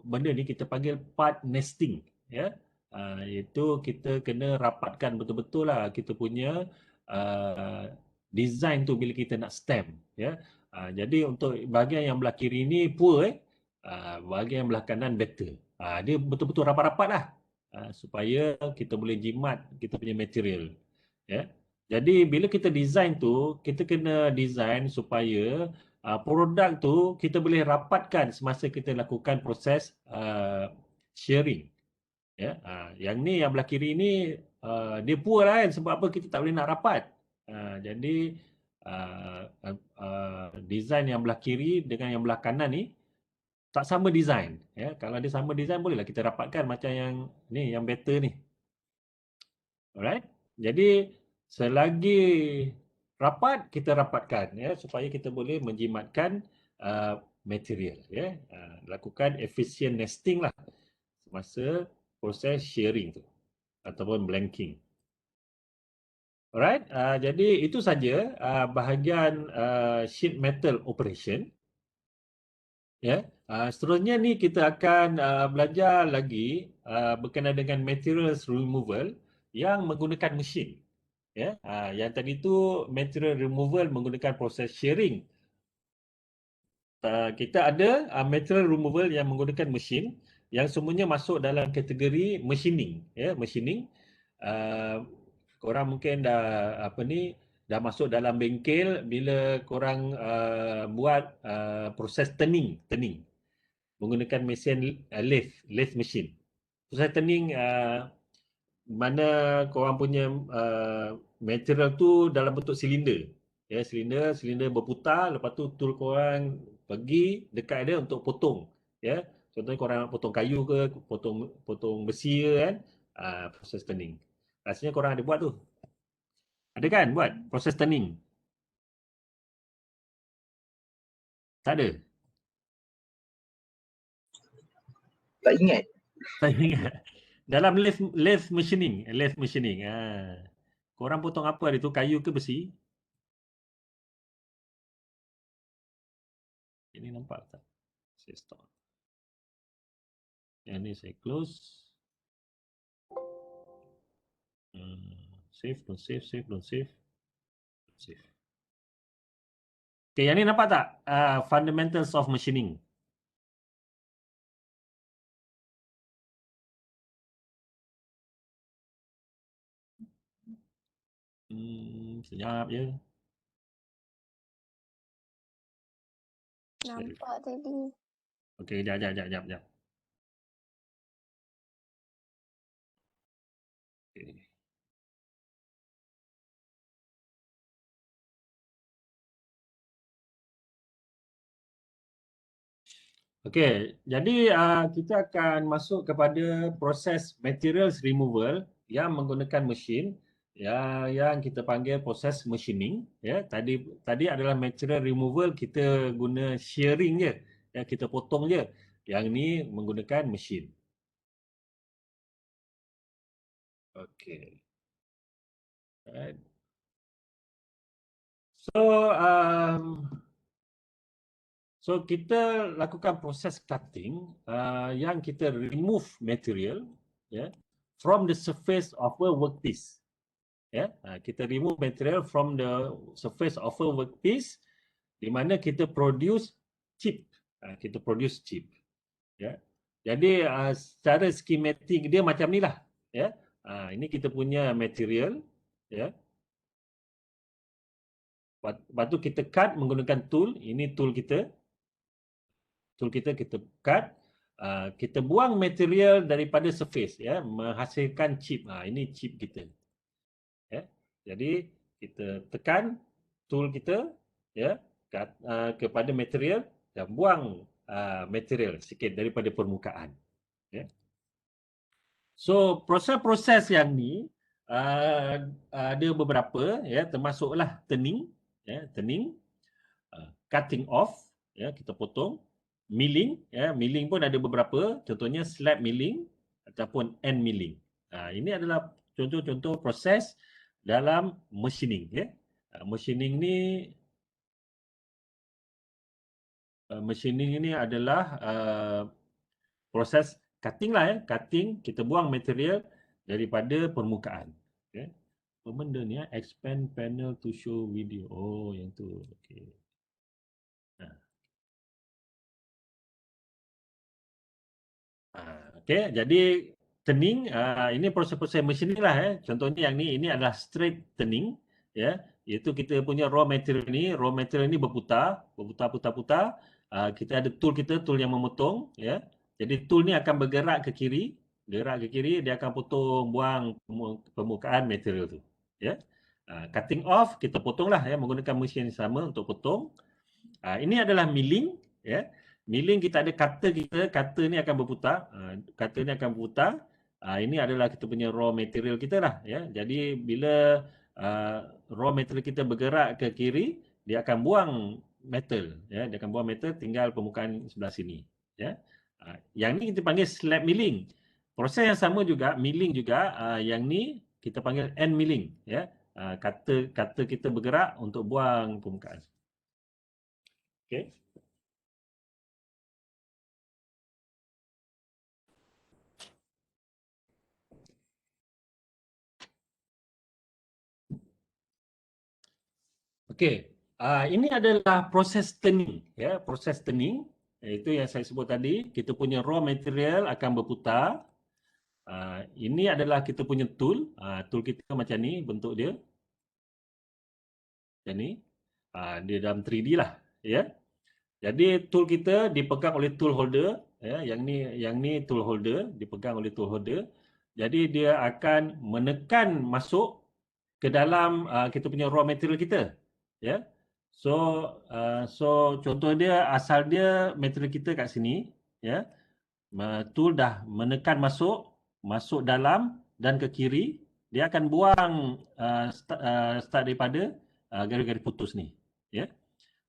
benda ni kita panggil part nesting, ya. Iaitu kita kena rapatkan betul-betul lah kita punya design tu bila kita nak stamp, ya. Jadi untuk bahagian yang belah kiri ni poor, bahagian yang belah kanan better. Dia betul-betul rapat-rapat lah, supaya kita boleh jimat kita punya material, ya. Jadi bila kita design tu, kita kena design supaya produk tu kita boleh rapatkan semasa kita lakukan proses shearing, ya. Yang ni yang belah kiri ni dia poor lah kan, sebab apa kita tak boleh nak rapat. Jadi design yang belah kiri dengan yang belah kanan ni tak sama design, ya. Kalau dia sama design bolehlah kita rapatkan macam yang ni, yang better ni. Alright. Jadi selagi rapat kita rapatkan, ya, supaya kita boleh menjimatkan material, ya. Lakukan efficient nesting lah semasa proses shearing tu ataupun blanking. Alright, jadi itu saja bahagian sheet metal operation. Ya, seterusnya ni kita akan belajar lagi berkenaan dengan materials removal yang menggunakan mesin. Ya, yang tadi tu material removal menggunakan proses shearing. Kita ada material removal yang menggunakan mesin, yang semuanya masuk dalam kategori machining, ya, machining. Korang mungkin dah dah masuk dalam bengkel bila korang buat proses turning menggunakan mesin lathe machine. Proses turning mana korang punya material tu dalam bentuk silinder. Ya, silinder berputar, lepas tu tool korang pergi dekat dia untuk potong, ya. Contohnya korang nak potong kayu ke, potong besi ke kan, proses turning. Rasanya korang ada buat tu. Ada kan buat proses turning? Tak ada. Tak ingat. Tak ingat. Dalam lathe machining. Korang potong apa hari tu? Kayu ke besi? Ini nampak tak? Saya stop. Yang ni saya close. Save, don't save, save, don't save. Save. Okay, yang ni nampak tak? Fundamentals of machining. Sekejap je. Nampak tadi. Okey, sekejap. Okey. Okey, jadi kita akan masuk kepada proses materials removal yang menggunakan mesin yang kita panggil proses machining. Ya, tadi adalah material removal kita guna shearing je, ya, kita potong je. Yang ni menggunakan mesin. Okey. Alright. So kita lakukan proses cutting yang kita remove material, ya, from the surface of a workpiece. Ya, kita remove material from the surface of a workpiece di mana kita produce chip. Kita produce chip. Ya. Jadi secara skematik dia macam ni lah. Ya. Ini kita punya material. Ya. Lepas tu kita cut menggunakan tool. Ini tool kita. Kita cut, kita buang material daripada surface, ya, menghasilkan chip. Ini chip kita. Ya. Jadi kita tekan tool kita, ya, kepada material dan buang material sikit daripada permukaan. Ya. So proses-proses yang ni ada beberapa, ya, termasuklah turning, ya, cutting off, ya, kita potong. Milling, ya, milling pun ada beberapa, contohnya slab milling ataupun end milling. Ini adalah contoh-contoh proses dalam machining, ya. Machining ini adalah proses cutting lah, ya. Cutting, kita buang material daripada permukaan. Ya. Apa benda ni, ya? Expand panel to show video. Oh, yang tu. Okey. Okey, jadi turning, ini proses-proses machining lah. Contohnya yang ni, ini adalah straight turning. Ya, iaitu kita punya raw material ni berputar. Kita ada tool kita, tool yang memotong. Ya, jadi tool ni akan bergerak ke kiri. Dia akan potong, buang permukaan material tu. Ya, cutting off, kita potonglah, ya, menggunakan mesin yang sama untuk potong. Ini adalah milling. Ya. Milling kita ada cutter kita, cutter ni akan berputar. Ini adalah kita punya raw material kita lah, ya. Jadi bila raw material kita bergerak ke kiri, dia akan buang metal, ya. Dia akan buang metal, tinggal permukaan sebelah sini, ya. Yang ni kita panggil slab milling. Proses yang sama juga, milling juga, yang ni kita panggil end milling, ya. Cutter kita bergerak untuk buang permukaan. Okey. Okey, ini adalah proses turning, ya, proses turning, itu yang saya sebut tadi. Kita punya raw material akan berputar. Ini adalah kita punya tool. Tool kita macam ni bentuk dia. Macam ni. Dia dalam 3D lah, ya. Jadi tool kita dipegang oleh tool holder, ya. Yang ni tool holder, dipegang oleh tool holder. Jadi dia akan menekan masuk ke dalam kita punya raw material kita, ya. So contoh dia, asal dia material kita kat sini, ya. Tool dah menekan masuk dalam dan ke kiri, dia akan buang start daripada garis-garis putus ni, ya.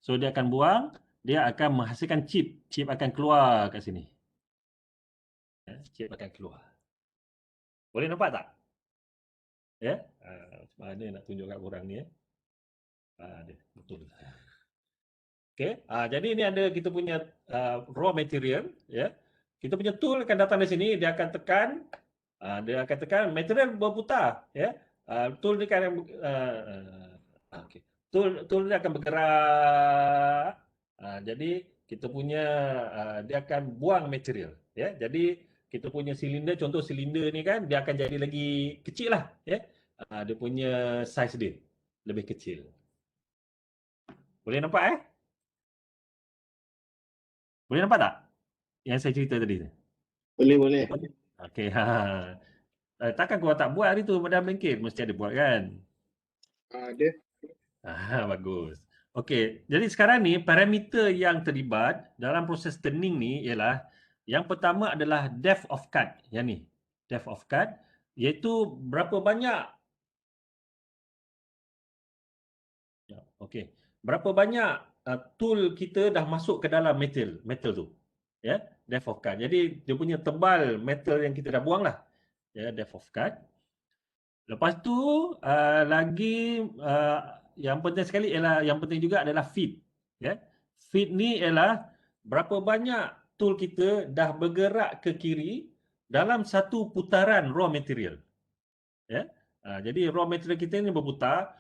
So dia akan buang, dia akan menghasilkan chip. Chip akan keluar kat sini. Ya, chip akan keluar. Boleh nampak tak? Ya. Macam mana nak tunjuk kat korang ni, ya. Ada, betul. Okey, jadi ini ada kita punya raw material, ya. Kita punya tool akan datang dari sini, dia akan tekan, material berputar, ya. Tool ni akan okey. Tool ni akan bergerak. Jadi kita punya dia akan buang material, ya. Jadi kita punya silinder, contoh silinder ni kan, dia akan jadi lagi kecil lah, ya. dia punya saiz dia lebih kecil. Boleh nampak Boleh nampak tak? Yang saya cerita tadi tu. Boleh. Okey, takkan kau tak buat hari tu dalam bengkel? Mesti ada buat kan? Ada. Bagus. Okey, jadi sekarang ni parameter yang terlibat dalam proses turning ni ialah yang pertama adalah depth of cut. Yang ni, depth of cut, iaitu berapa banyak okey, berapa banyak tool kita dah masuk ke dalam metal tu. Ya, depth of cut. Jadi dia punya tebal metal yang kita dah buang lah. Ya, depth of cut. Lepas tu lagi yang penting sekali ialah yang penting juga adalah feed. Ya. Feed ni ialah berapa banyak tool kita dah bergerak ke kiri dalam satu putaran raw material. Ya. Jadi raw material kita ni berputar,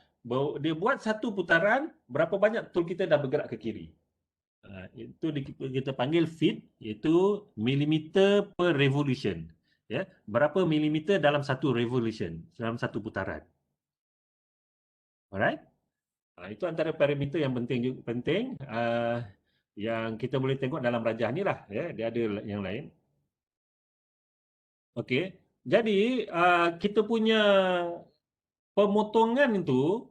dia buat satu putaran, berapa banyak tool kita dah bergerak ke kiri. Itu kita panggil feet, iaitu millimeter per revolution. Ya, berapa milimeter dalam satu revolution, dalam satu putaran. Alright? Itu antara parameter yang penting yang kita boleh tengok dalam rajah ni lah. Ya, dia ada yang lain. Okey. Jadi kita punya pemotongan itu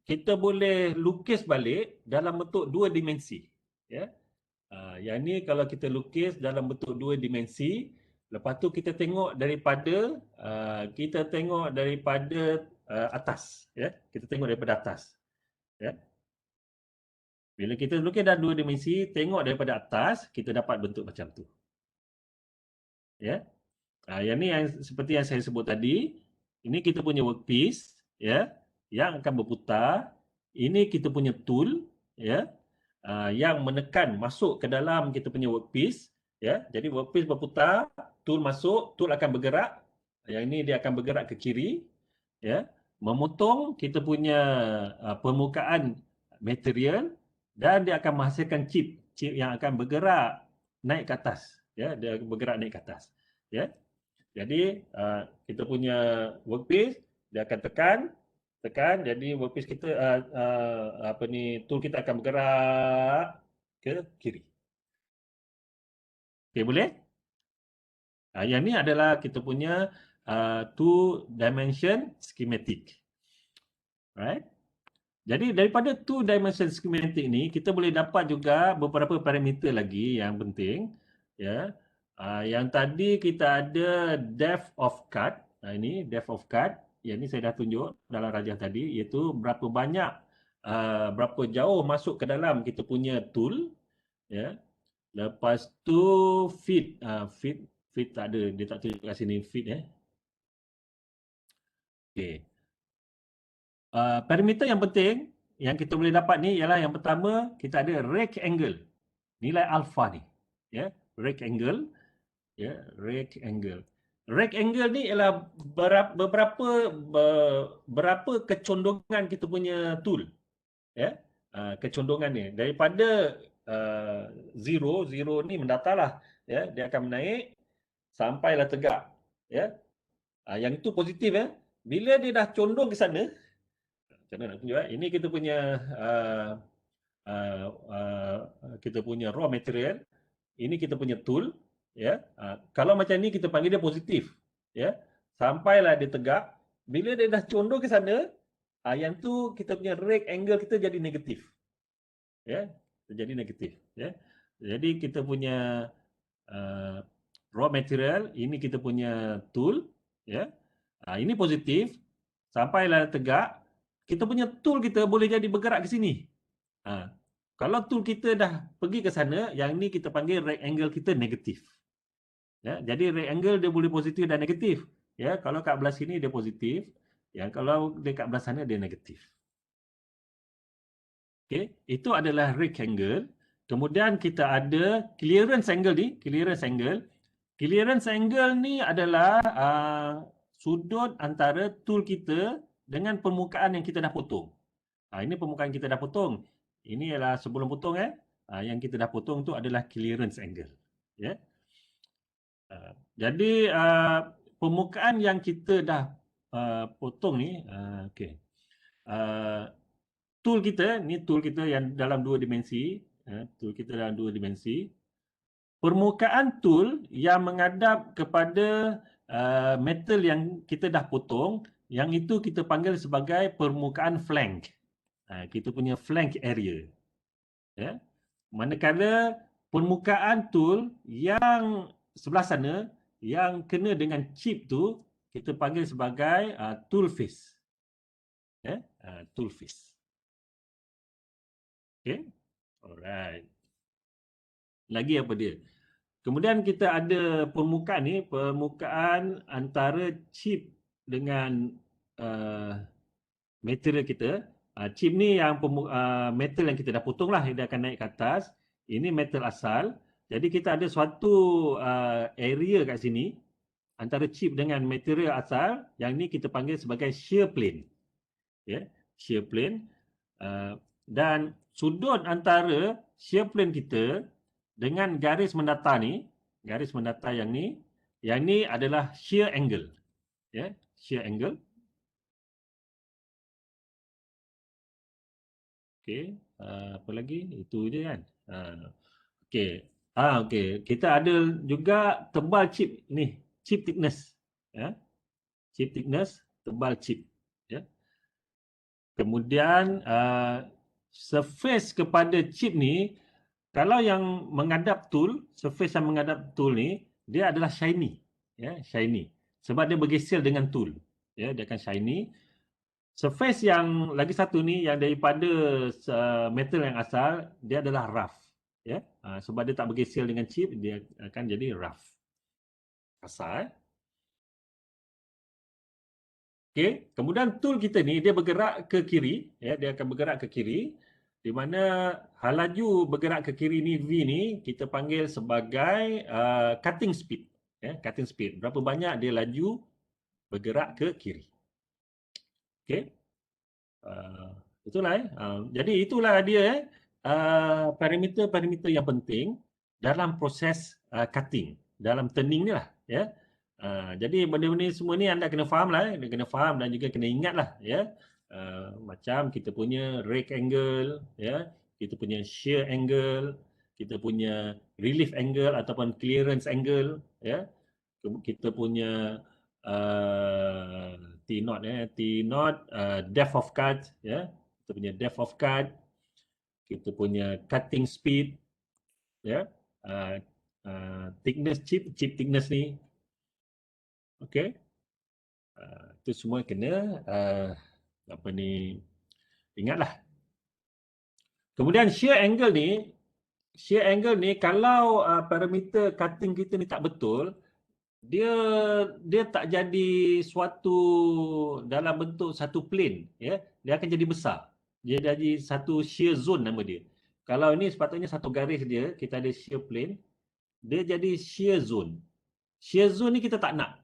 kita boleh lukis balik dalam bentuk dua dimensi. Ya. Yang ni kalau kita lukis dalam bentuk dua dimensi, lepas tu kita tengok daripada atas, ya. Kita tengok daripada atas, ya. Bila kita lukis dalam dua dimensi, tengok daripada atas, kita dapat bentuk macam tu. Ya. Yang ni yang seperti yang saya sebut tadi, ini kita punya workpiece, ya, yang akan berputar. Ini kita punya tool, ya, yang menekan masuk ke dalam kita punya workpiece, ya. Jadi workpiece berputar, tool masuk, tool akan bergerak. Yang ini dia akan bergerak ke kiri, ya, memotong kita punya permukaan material, dan dia akan menghasilkan chip yang akan bergerak naik ke atas, ya, dia bergerak naik ke atas, ya. Jadi kita punya workpiece dia akan tekan, jadi workpiece kita tool kita akan bergerak ke kiri. Okey, boleh? Yang ni adalah kita punya two dimension schematic. Right? Jadi daripada two dimension schematic ni kita boleh dapat juga beberapa parameter lagi yang penting, ya. Yang tadi kita ada depth of cut. Ini depth of cut. Yang ni saya dah tunjuk dalam rajah tadi, iaitu berapa banyak berapa jauh masuk ke dalam kita punya tool, ya. Lepas tu feed, feed tak ada, dia tak tunjuk kat sini feed, Okey. Parameter yang penting yang kita boleh dapat ni ialah yang pertama kita ada rake angle. Nilai alpha ni, ya, rake angle, ya, rake angle. Rake angle ni ialah berapa kecondongan kita punya tool, ya. Kecondongan ni daripada zero ni mendatarlah, ya, dia akan menaik sampailah tegak, ya. Yang itu positif, ya. Bila dia dah condong ke sana, macam mana nak tunjuk, ini kita punya raw material, ini kita punya tool, ya. Kalau macam ni kita panggil dia positif, ya. Sampailah dia tegak, bila dia dah condong ke sana, yang tu kita punya rake angle kita jadi negatif, ya, jadi negatif, ya. Jadi kita punya raw material, ini kita punya tool, ya. Ini positif, sampailah tegak, kita punya tool kita boleh jadi bergerak ke sini. Kalau tool kita dah pergi ke sana, yang ni kita panggil rake angle kita negatif. Ya, jadi rake angle dia boleh positif dan negatif. Ya, kalau kat belah sini dia positif, yang kalau dekat belah sana dia negatif. Okey, itu adalah rake angle. Kemudian kita ada clearance angle ni, clearance angle. Clearance angle ni adalah sudut antara tool kita dengan permukaan yang kita dah potong. Ini permukaan kita dah potong. Ini ialah sebelum potong, yang kita dah potong tu adalah clearance angle. Ya. Jadi permukaan yang kita dah potong ni, okey. Tool kita yang dalam dua dimensi, tool kita dalam dua dimensi. Permukaan tool yang menghadap kepada metal yang kita dah potong, yang itu kita panggil sebagai permukaan flank. Kita punya flank area. Ya. Manakala permukaan tool yang sebelah sana yang kena dengan chip tu kita panggil sebagai tool face. Ya, tool face. Okay. Alright. Lagi apa dia? Kemudian kita ada permukaan ni, permukaan antara chip dengan material kita. Chip ni yang metal yang kita dah potong lah, dia akan naik ke atas. Ini metal asal. Jadi kita ada suatu area kat sini antara chip dengan material asal, yang ni kita panggil sebagai shear plane. Ya, shear plane. Dan sudut antara shear plane kita dengan garis mendatar ni, garis mendatar yang ni adalah shear angle. Ya, shear angle. Okey, apa lagi? Itu je kan. Okey. Okey, kita ada juga tebal chip ni, chip thickness. Ya. Chip thickness, tebal chip. Ya. Kemudian surface kepada chip ni, kalau yang menghadap tool, surface yang menghadap tool ni, dia adalah shiny. Ya, shiny. Sebab dia bergesil dengan tool. Ya, dia akan shiny. Surface yang lagi satu ni, yang daripada metal yang asal, dia adalah rough. Ya, sebab dia tak bergesil dengan chip, dia akan jadi rough. Kasar. Okey, kemudian tool kita ni dia bergerak ke kiri, ya, dia akan bergerak ke kiri, di mana hal laju bergerak ke kiri ni V ni kita panggil sebagai cutting speed, ya, cutting speed. Berapa banyak dia laju bergerak ke kiri. Okey. Itulah jadi itulah dia parameter-parameter yang penting dalam proses cutting, dalam turning ni lah, ya. Jadi benda-benda semua ni anda kena faham lah, kena faham dan juga kena ingat lah, ya. Macam kita punya rake angle, ya, kita punya shear angle, kita punya relief angle ataupun clearance angle, ya. Kita punya T0, depth of cut, ya. Kita punya depth of cut, kita punya cutting speed, ya. Thickness chip thickness ni. Okey. Itu semua kena ingatlah. Kemudian shear angle ni kalau parameter cutting kita ni tak betul, dia tak jadi suatu dalam bentuk satu plane, ya. Dia akan jadi besar. Dia jadi satu shear zone nama dia. Kalau ini sepatutnya satu garis dia, kita ada shear plane, dia jadi shear zone. Shear zone ni kita tak nak.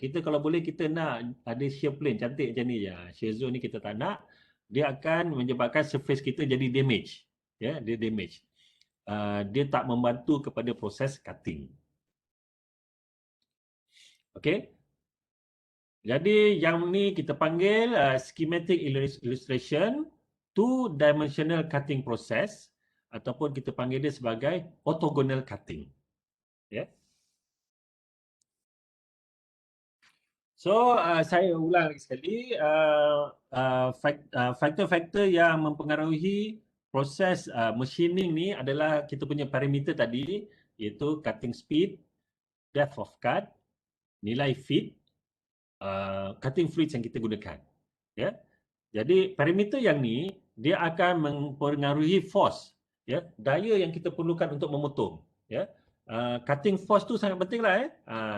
Kita kalau boleh kita nak ada shear plane cantik macam ni je. Shear zone ni kita tak nak. Dia akan menyebabkan surface kita jadi damage. Ya, dia damage. Dia tak membantu kepada proses cutting. Okey. Jadi yang ni kita panggil schematic illustration two-dimensional cutting process, ataupun kita panggil dia sebagai orthogonal cutting. Ya. Yeah. So, saya ulang lagi sekali, faktor-faktor yang mempengaruhi proses machining ni adalah kita punya parameter tadi, iaitu cutting speed, depth of cut, nilai feed, cutting fluids yang kita gunakan. Ya. Jadi, parameter yang ni, dia akan mempengaruhi force, ya, daya yang kita perlukan untuk memotong. Ya. Cutting force tu sangat penting lah.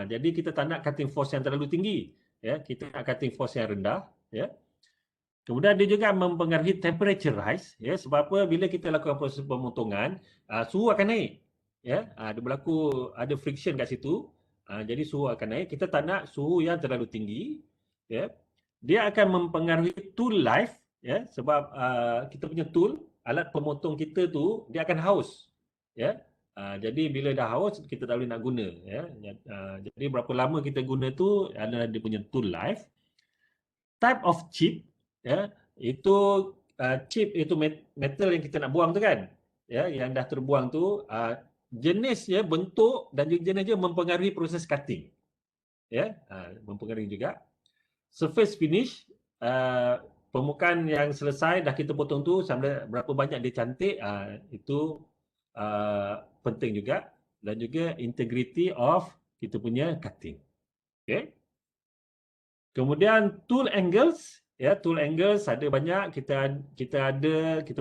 Jadi kita tak nak cutting force yang terlalu tinggi. Ya. Kita nak cutting force yang rendah. Ya. Kemudian dia juga mempengaruhi temperature rise. Ya. Sebab apa? Bila kita lakukan proses pemotongan, suhu akan naik. Ya. Dia berlaku, ada friction kat situ. Jadi suhu akan naik. Kita tak nak suhu yang terlalu tinggi. Ya. Dia akan mempengaruhi tool life. Ya. Sebab kita punya tool, alat pemotong kita tu, dia akan haus. Ya. Jadi bila dah haus kita tak boleh nak guna, ya. Jadi berapa lama kita guna tu adalah dia punya tool life. type of chip, ya, itu chip itu metal yang kita nak buang tu kan, ya, yang dah terbuang tu, jenisnya, bentuk dan juga jenisnya mempengaruhi proses cutting, ya, mempengaruhi juga. Surface finish, permukaan yang selesai dah kita potong tu, sama berapa banyak dia cantik, itu penting juga. Dan juga integrity of kita punya cutting. Okay. Kemudian tool angles, ya, tool angles ada banyak. Kita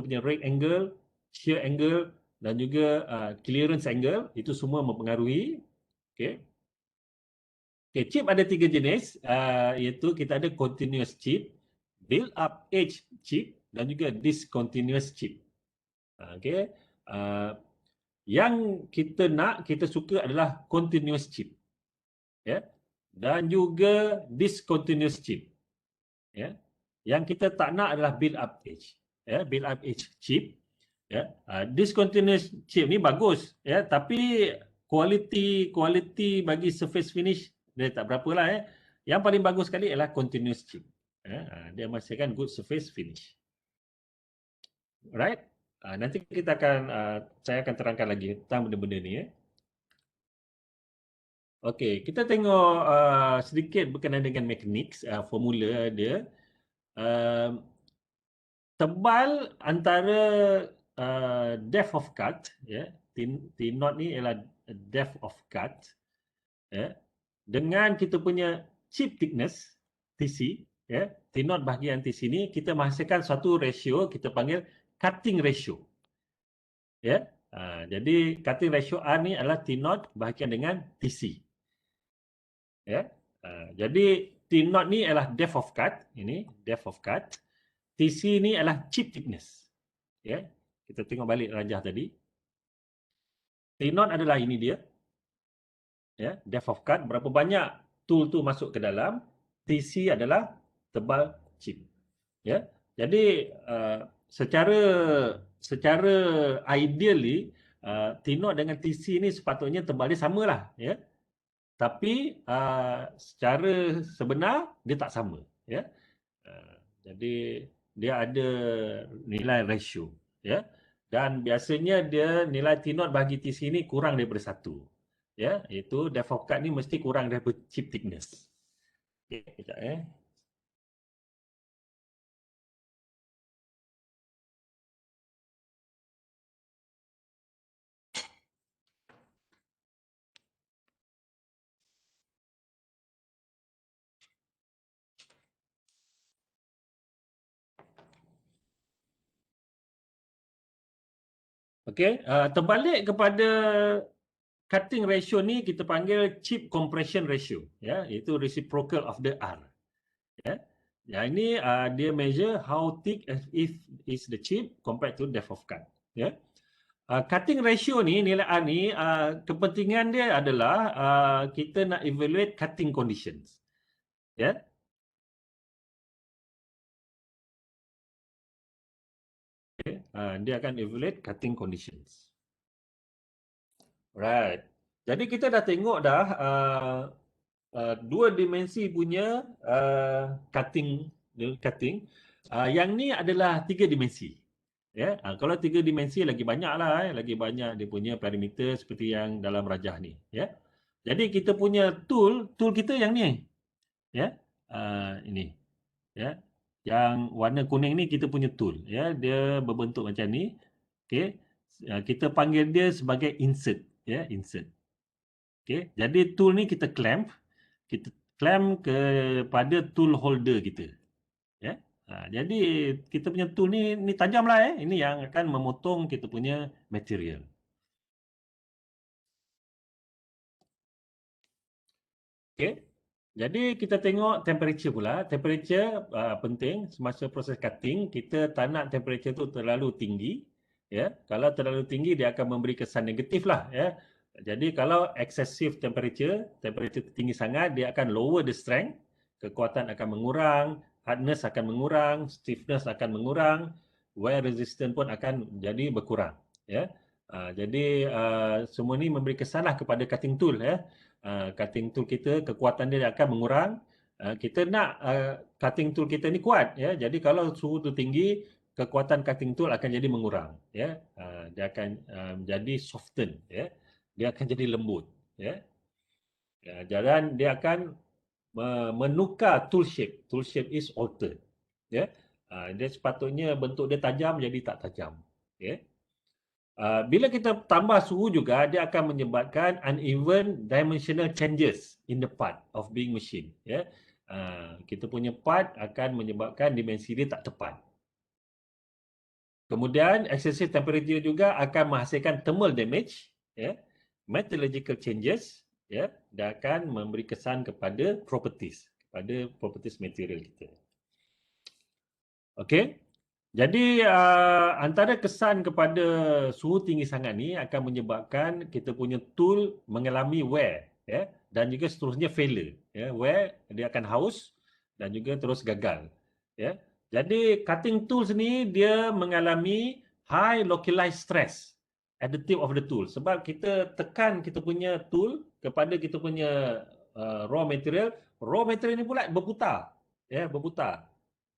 punya rake angle, shear angle dan juga clearance angle, itu semua mempengaruhi. Okay. Okay, chip ada 3 jenis, iaitu kita ada continuous chip, build up edge chip dan juga discontinuous chip. Okay. Yang kita suka adalah continuous chip, ya, dan juga discontinuous chip, ya. Yang kita tak nak adalah build up edge, ya, build up edge chip, ya. Discontinuous chip ni bagus, ya, tapi kualiti bagi surface finish dia tak berapa lah, ya. Yang paling bagus sekali adalah continuous chip, ya. Dia menghasilkan good surface finish. Right? Nanti saya akan terangkan lagi tentang benda-benda ni, ya. Okey, kita tengok sedikit berkenaan dengan mekanik, formula dia. Tebal antara depth of cut, ya, T0 ni ialah depth of cut, ya, dengan kita punya chip thickness TC, ya, T0 bahagian TC ni kita menghasilkan suatu ratio kita panggil cutting ratio, ya. Jadi cutting ratio R ni adalah T0 bahagian dengan TC, ya. Jadi T0 ni adalah depth of cut, ini depth of cut. TC ni adalah chip thickness, ya. Kita tengok balik rajah tadi. T0 adalah ini dia, ya, depth of cut, berapa banyak tool tu masuk ke dalam. TC adalah tebal chip, ya. Jadi secara ideally T0 dengan TC ni sepatutnya tebal dia samalah, ya. Tapi secara sebenar dia tak sama, ya. Jadi dia ada nilai ratio, ya. Dan biasanya dia nilai T0 bagi TC ni kurang daripada 1. Ya, iaitu depth of cut ni mesti kurang daripada chip thickness. Okey, kejap Okey, terbalik kepada cutting ratio ni kita panggil chip compression ratio, ya, iaitu reciprocal of the R, ya. Yang ini dia measure how thick is the chip compared to depth of cut, ya. Cutting ratio ni, nilai R ni, kepentingan dia adalah kita nak evaluate cutting conditions, ya. Okay. Dia akan evaluate cutting conditions. Right. Jadi kita dah tengok dah dua dimensi punya cutting. Yang ni adalah 3 dimensi. Ya, kalau 3 dimensi lagi banyak lah, lagi banyak dia punya parameter seperti yang dalam rajah ni. Ya. Jadi kita punya tool kita yang ni. Ya, ini. Ya, yang warna kuning ni kita punya tool. Ya, dia berbentuk macam ni. Okay. Kita panggil dia sebagai insert. Ya, insert. Okay. Jadi tool ni kita clamp kepada tool holder kita. Ya. Jadi kita punya tool ni tajam lah. Ini yang akan memotong kita punya material. Okay. Jadi kita tengok temperature pula. Temperature penting semasa proses cutting. Kita tak nak temperature tu terlalu tinggi. Ya, kalau terlalu tinggi dia akan memberi kesan negatif lah, ya. Jadi kalau excessive temperature tinggi sangat, dia akan lower the strength, kekuatan akan mengurang, hardness akan mengurang, stiffness akan mengurang, wear resistance pun akan jadi berkurang, ya. Jadi semua ni memberi kesan lah kepada cutting tool, ya. Cutting tool kita kekuatan dia akan mengurang, kita nak cutting tool kita ni kuat, ya. Jadi kalau suhu tu tinggi, kekuatan cutting tool akan jadi mengurang, ya. Dia akan menjadi soften, ya. Dia akan jadi lembut, ya. Dan dia akan menukar tool shape. Tool shape is altered, ya. Dia sepatutnya bentuk dia tajam jadi tak tajam, ya. Bila kita tambah suhu juga, dia akan menyebabkan uneven dimensional changes in the part of being machine, ya. Kita punya part akan menyebabkan dimensi dia tak tepat. Kemudian excessive temperature juga akan menghasilkan thermal damage, ya, metallurgical changes, ya, dan akan memberi kesan kepada properties material kita. Okey. Jadi antara kesan kepada suhu tinggi sangat ni akan menyebabkan kita punya tool mengalami wear, ya, dan juga seterusnya failure, ya. Wear, dia akan haus dan juga terus gagal, ya. Jadi cutting tools ni dia mengalami high localized stress at the tip of the tool, sebab kita tekan kita punya tool kepada kita punya raw material ni pula berputar, ya, berputar.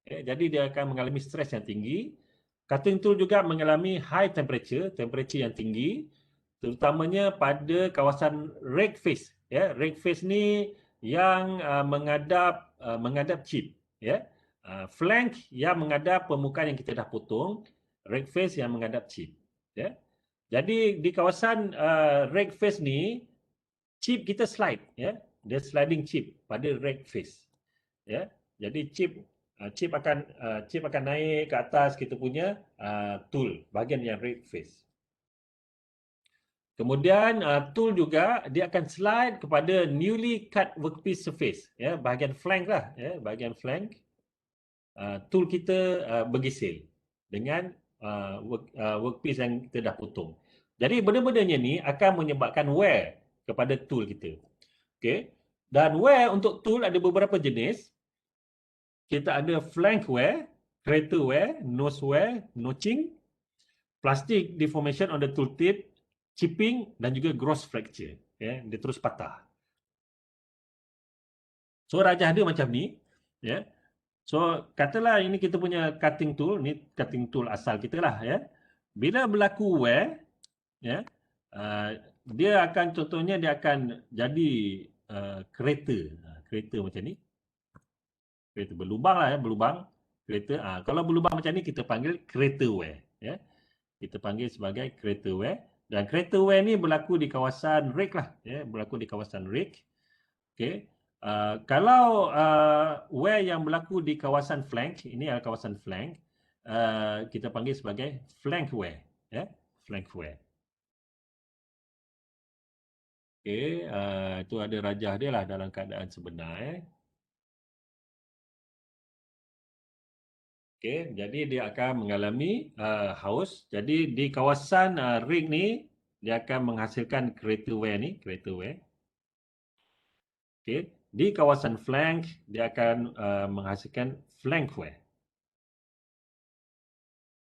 Jadi dia akan mengalami stres yang tinggi. Cutting tool juga mengalami high temperature yang tinggi, terutamanya pada kawasan rake face. Ya, rake face ni yang menghadap chip. Ya, flank yang menghadap permukaan yang kita dah potong, rake face yang menghadap chip. Ya, jadi di kawasan rake face ni, chip kita slide. Ya, dia sliding chip pada rake face. Ya, jadi chip akan naik ke atas kita punya tool, bahagian yang rake face. Kemudian tool juga dia akan slide kepada newly cut workpiece surface, ya, bahagian flank lah, ya, bahagian flank. Tool kita bergesil dengan workpiece yang kita dah potong. Jadi benda-bendanya ni akan menyebabkan wear kepada tool kita. Okey. Dan wear untuk tool ada beberapa jenis. Kita ada flank wear, crater wear, nose wear, notching, plastic deformation on the tool tip, chipping dan juga gross fracture. Ya, dia terus patah. So rajah dia macam ni, ya. So katalah ini kita punya cutting tool, ni cutting tool asal kita lah, ya. Bila berlaku wear, ya, dia akan contohnya dia akan jadi crater macam ni. Kereta berlubang lah, ya, berlubang kereta. Kalau berlubang macam ni kita panggil crater wear, ya. Kita panggil sebagai crater wear, dan crater wear ni berlaku di kawasan rake lah, ya, berlaku di kawasan rake. Okey. Kalau wear yang berlaku di kawasan flank, ini adalah kawasan flank, kita panggil sebagai flank wear, ya, flank wear. Okey, itu ada rajah dia lah dalam keadaan sebenar, ya. Okay, jadi dia akan mengalami haus. Jadi di kawasan ring ni, dia akan menghasilkan crater wear ni, crater wear. Okay, di kawasan flank, dia akan menghasilkan flank wear.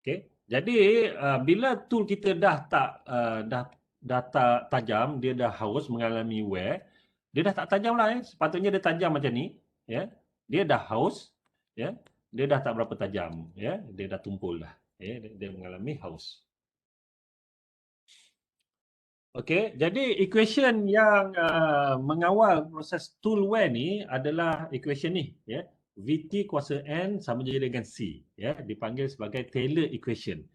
Okay, jadi bila tool kita dah tak tajam, dia dah haus mengalami wear, dia dah tak tajam lah, ya. Sepatutnya dia tajam macam ni, ya. Dia dah haus, ya. Dia dah tak berapa tajam, ya. Dia dah tumpul dah, ya. Dia mengalami haus. Okey, jadi equation yang mengawal proses tool wear ni adalah equation ni, ya. VT kuasa N sama je dengan C, ya. Dipanggil sebagai Taylor equation,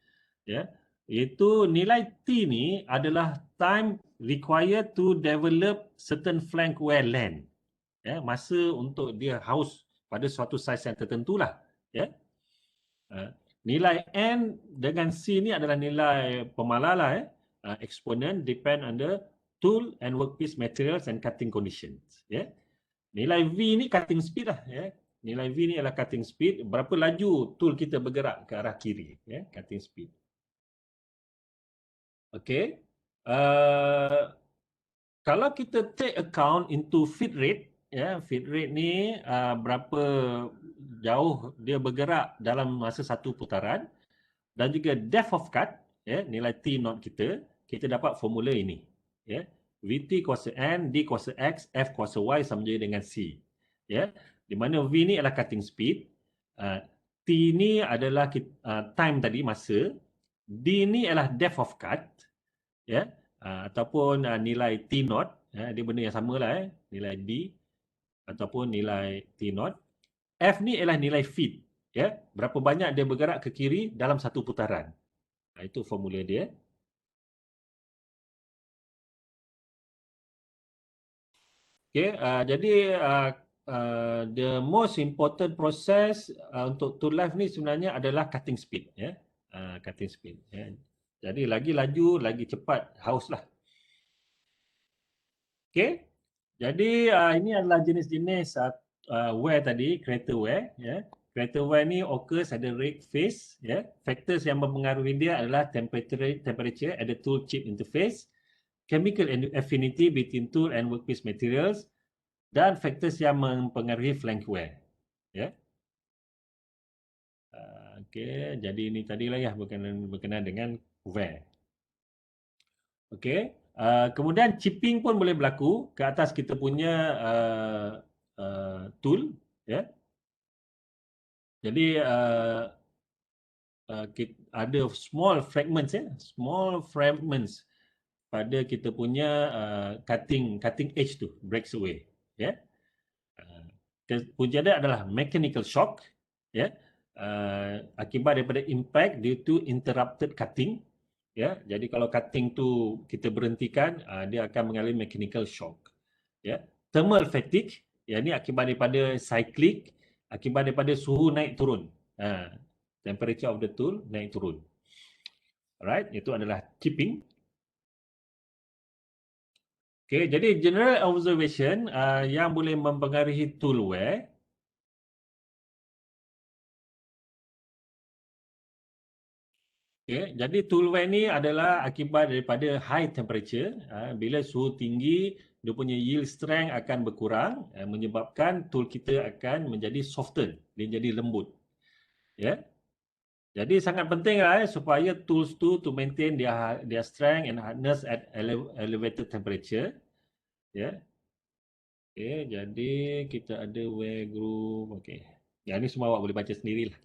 ya. Iaitu nilai T ni adalah time required to develop certain flank wear length, ya. Masa untuk dia haus pada suatu saiz yang tertentu lah, ya. Nilai N dengan C ni adalah nilai pemalar lah, ya. Exponent depend on the tool and workpiece materials and cutting conditions, ya. Nilai V ni cutting speed lah, ya. Nilai V ni adalah cutting speed, berapa laju tool kita bergerak ke arah kiri, ya, cutting speed. Okey. Kalau kita take account into feed rate, ya, feed rate ni berapa jauh dia bergerak dalam masa satu putaran, dan juga depth of cut, ya, nilai T naught kita dapat formula ini, ya. VT kuasa N, D kuasa X, F kuasa Y sama je dengan C, ya. Di mana V ni adalah cutting speed, T ni adalah time tadi, masa, D ni adalah depth of cut, ya, ataupun nilai T naught, dia benda yang samalah, nilai D ataupun nilai T naught. F ni adalah nilai feet, ya, berapa banyak dia bergerak ke kiri dalam satu putaran. Itu formula dia. Okay, jadi the most important process untuk tool life ni sebenarnya adalah cutting speed, ya, cutting speed. Ya. Jadi lagi laju, lagi cepat, haus lah. Okay, jadi ini adalah jenis-jenis wear tadi, character wear. Ya. Character wear ni occurs at the rate phase. Ya. Factors yang mempengaruhi dia adalah temperature at the tool chip interface, chemical affinity between tool and workpiece materials, dan faktor yang mempengaruhi flank wear. Ya. Okey, jadi ini tadilah ya berkenaan dengan wear. Okey, kemudian chipping pun boleh berlaku ke atas kita punya tool, ya. Jadi ada small fragments pada kita punya cutting edge tu, breaks away, ya. Punca dia adalah mechanical shock, ya, akibat daripada impact due to interrupted cutting, ya. Jadi kalau cutting tu kita berhentikan, dia akan mengalami mechanical shock, ya. Thermal fatigue, ya, ini akibat daripada cyclic, akibat daripada suhu naik turun, temperature of the tool naik turun. Alright, itu adalah chipping. Okay, jadi general observation yang boleh mempengaruhi tool wear. Okay, jadi tool wear ni adalah akibat daripada high temperature. Bila suhu tinggi, dia punya yield strength akan berkurang, menyebabkan tool kita akan menjadi soften, dia jadi lembut. Ya. Jadi sangat penting supaya tools tu to maintain their strength and hardness at elevated temperature. Ya. Okay, jadi kita ada wear group. Okay. Yang ni semua awak boleh baca sendirilah.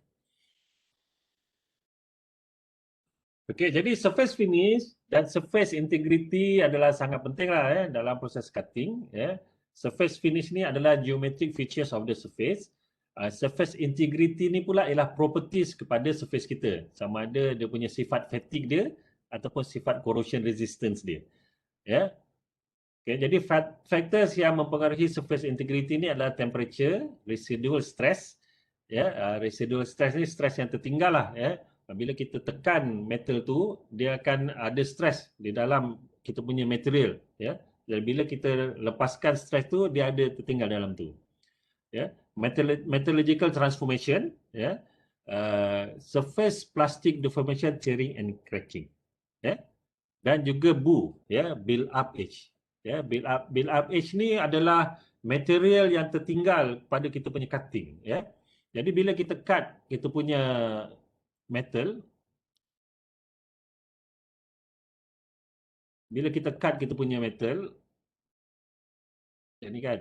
Okey, jadi surface finish dan surface integrity adalah sangat pentinglah dalam proses cutting, ya. Surface finish ni adalah geometric features of the surface. Surface integrity ni pula ialah properties kepada surface kita. Sama ada dia punya sifat fatigue dia ataupun sifat corrosion resistance dia. Ya. Okay, jadi factors yang mempengaruhi surface integrity ni adalah temperature, residual stress. Ya, residual stress ni stres yang tertinggal lah, ya. Bila kita tekan metal tu, dia akan ada stres di dalam kita punya material, ya. Dan bila kita lepaskan stres tu, dia ada tertinggal dalam tu. Ya, metallurgical transformation, ya. Surface plastic deformation, tearing and cracking, ya. Dan juga BU, ya, build up edge. Ya, build up edge ni adalah material yang tertinggal pada kita punya cutting, ya. Jadi bila kita cut kita punya metal, ini kan,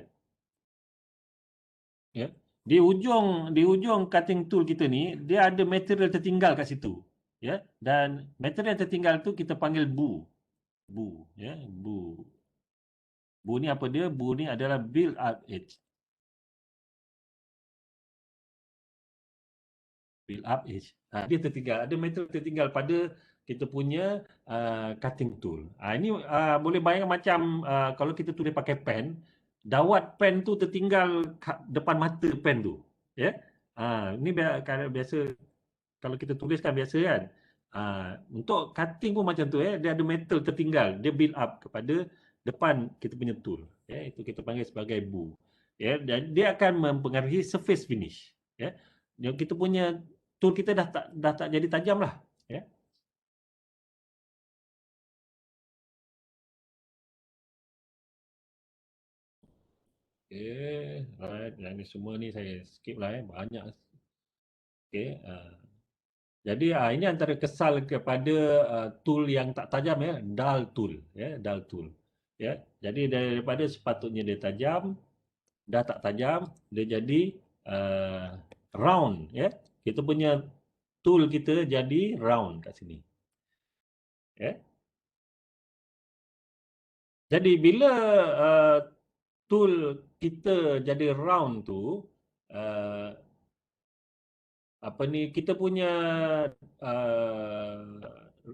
ya, di ujung cutting tool kita ni dia ada material tertinggal kat situ, ya, dan material tertinggal tu kita panggil BU, ya, BU ni apa dia? BU ni adalah build up edge. Build up edge. Dia tertinggal, ada metal tertinggal pada kita punya cutting tool. Ini boleh bayangkan macam kalau kita tulis pakai pen, dawat pen tu tertinggal depan mata pen tu. Ya. Ini biasa kalau kita tulis kan biasa kan. Untuk cutting pun macam tu, dia ada metal tertinggal, dia build up kepada depan kita punya tool. Ya, itu kita panggil sebagai BU. Ya, dan dia akan mempengaruhi surface finish. Ya. Kita punya tool kita dah tak jadi tajam lah, ya. Okey, alright, yang ni semua ni saya skip lah, banyak. Okey, jadi ini antara kesal kepada tool yang tak tajam, ya, dull tool, ya, dull tool. Ya, jadi daripada sepatutnya dia tajam, dah tak tajam, dia jadi round, ya. Kita punya tool kita jadi round kat sini. Ya. Jadi bila tool kita jadi round tu, apa ni, kita punya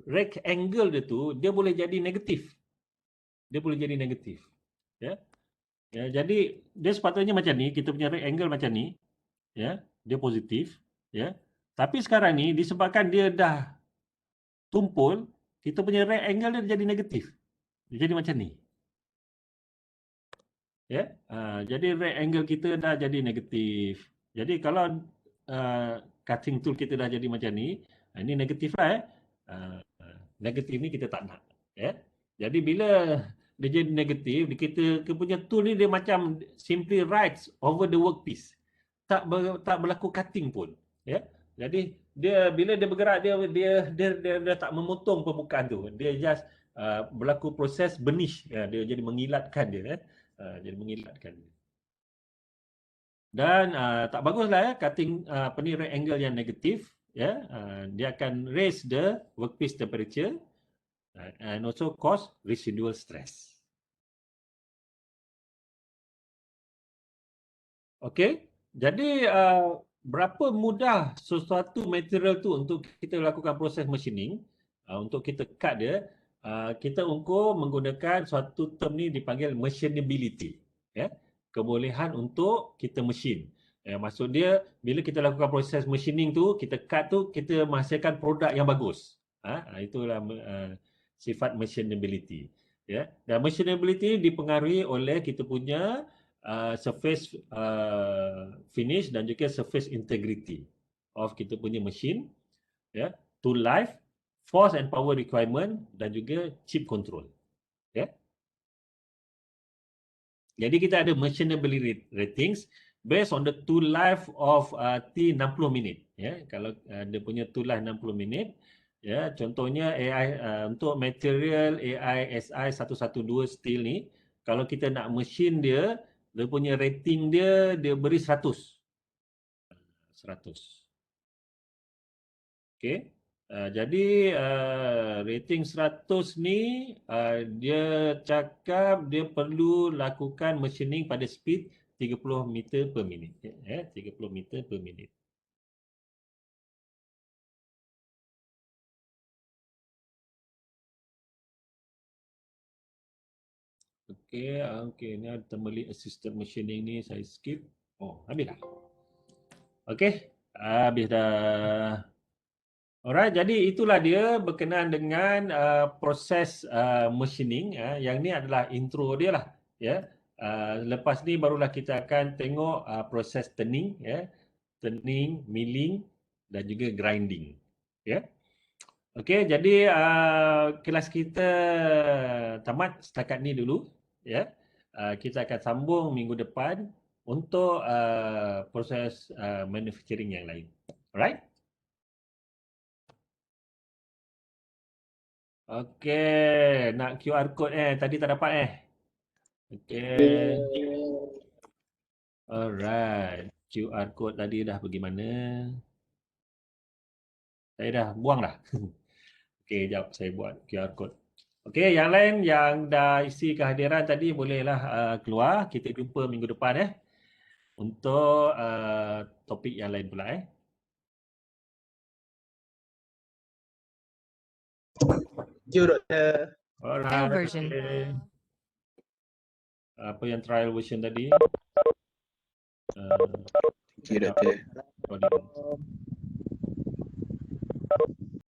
rectangle dia tu, dia boleh jadi negatif. Dia boleh jadi negatif. Ya. Ya, jadi dia sepatutnya macam ni, kita punya rectangle macam ni, ya. Dia positif, ya. Tapi sekarang ni disebabkan dia dah tumpul, kita punya rectangle dia jadi negatif. Dia jadi macam ni. Ya. Jadi rectangle kita dah jadi negatif. Jadi kalau cutting tool kita dah jadi macam ni, ini negatif lah. Negatif ni kita tak nak. Ya. Jadi bila dia jadi negatif, kita punya tool ni dia macam simply writes over the workpiece. Tak berlaku cutting pun. Ya. Jadi dia bila dia bergerak dia tak memotong permukaan tu. Dia just berlaku proses burnish. Ya, dia jadi mengilatkan dia. Jadi mengilatkan dia. Dan tak baguslah ya cutting apa ni rectangle yang negatif, ya. Dia akan raise the workpiece temperature and also cause residual stress. Okey. Jadi berapa mudah sesuatu material tu untuk kita lakukan proses machining, untuk kita cut dia, kita ukur menggunakan suatu term ni dipanggil machinability, ya. Kebolehan untuk kita machine. Maksud dia bila kita lakukan proses machining tu, kita cut tu, kita menghasilkan produk yang bagus. Itulah sifat machinability, ya. Dan machinability dipengaruhi oleh kita punya surface finish dan juga surface integrity of kita punya machine, ya, tool life, force and power requirement dan juga chip control, ya. Jadi kita ada machinability ratings based on the tool life of T 60 minit, ya. Kalau dia punya tool life 60 minit, ya, contohnya AI untuk material AI SI 112 steel ni, kalau kita nak machine dia punya rating dia beri 100. 100. Okey. Jadi rating 100 ni dia cakap dia perlu lakukan machining pada speed 30 meter per minit. 30 meter per minit. Okey, ni ada thermally assisted machining ni saya skip. Oh, habis dah. Okey, habis dah. Alright, jadi itulah dia berkenaan dengan proses machining. Yang ni adalah intro dia lah. Ya. Lepas ni barulah kita akan tengok proses turning, ya. Turning, milling dan juga grinding. Ya. Okey, jadi kelas kita tamat setakat ni dulu. Ya. Kita akan sambung minggu depan untuk proses manufacturing yang lain. Alright? Okey, nak QR code tadi tak dapat Okey. Alright. QR code tadi dah pergi mana? Saya dah buang dah. Okey, jap saya buat QR code. Okey, yang lain yang dah isi kehadiran tadi bolehlah keluar. Kita jumpa minggu depan untuk topik yang lain pula Thank you, Doktor. Alright. Trial version. Okay. Apa yang trial version tadi? Thank you, Doktor.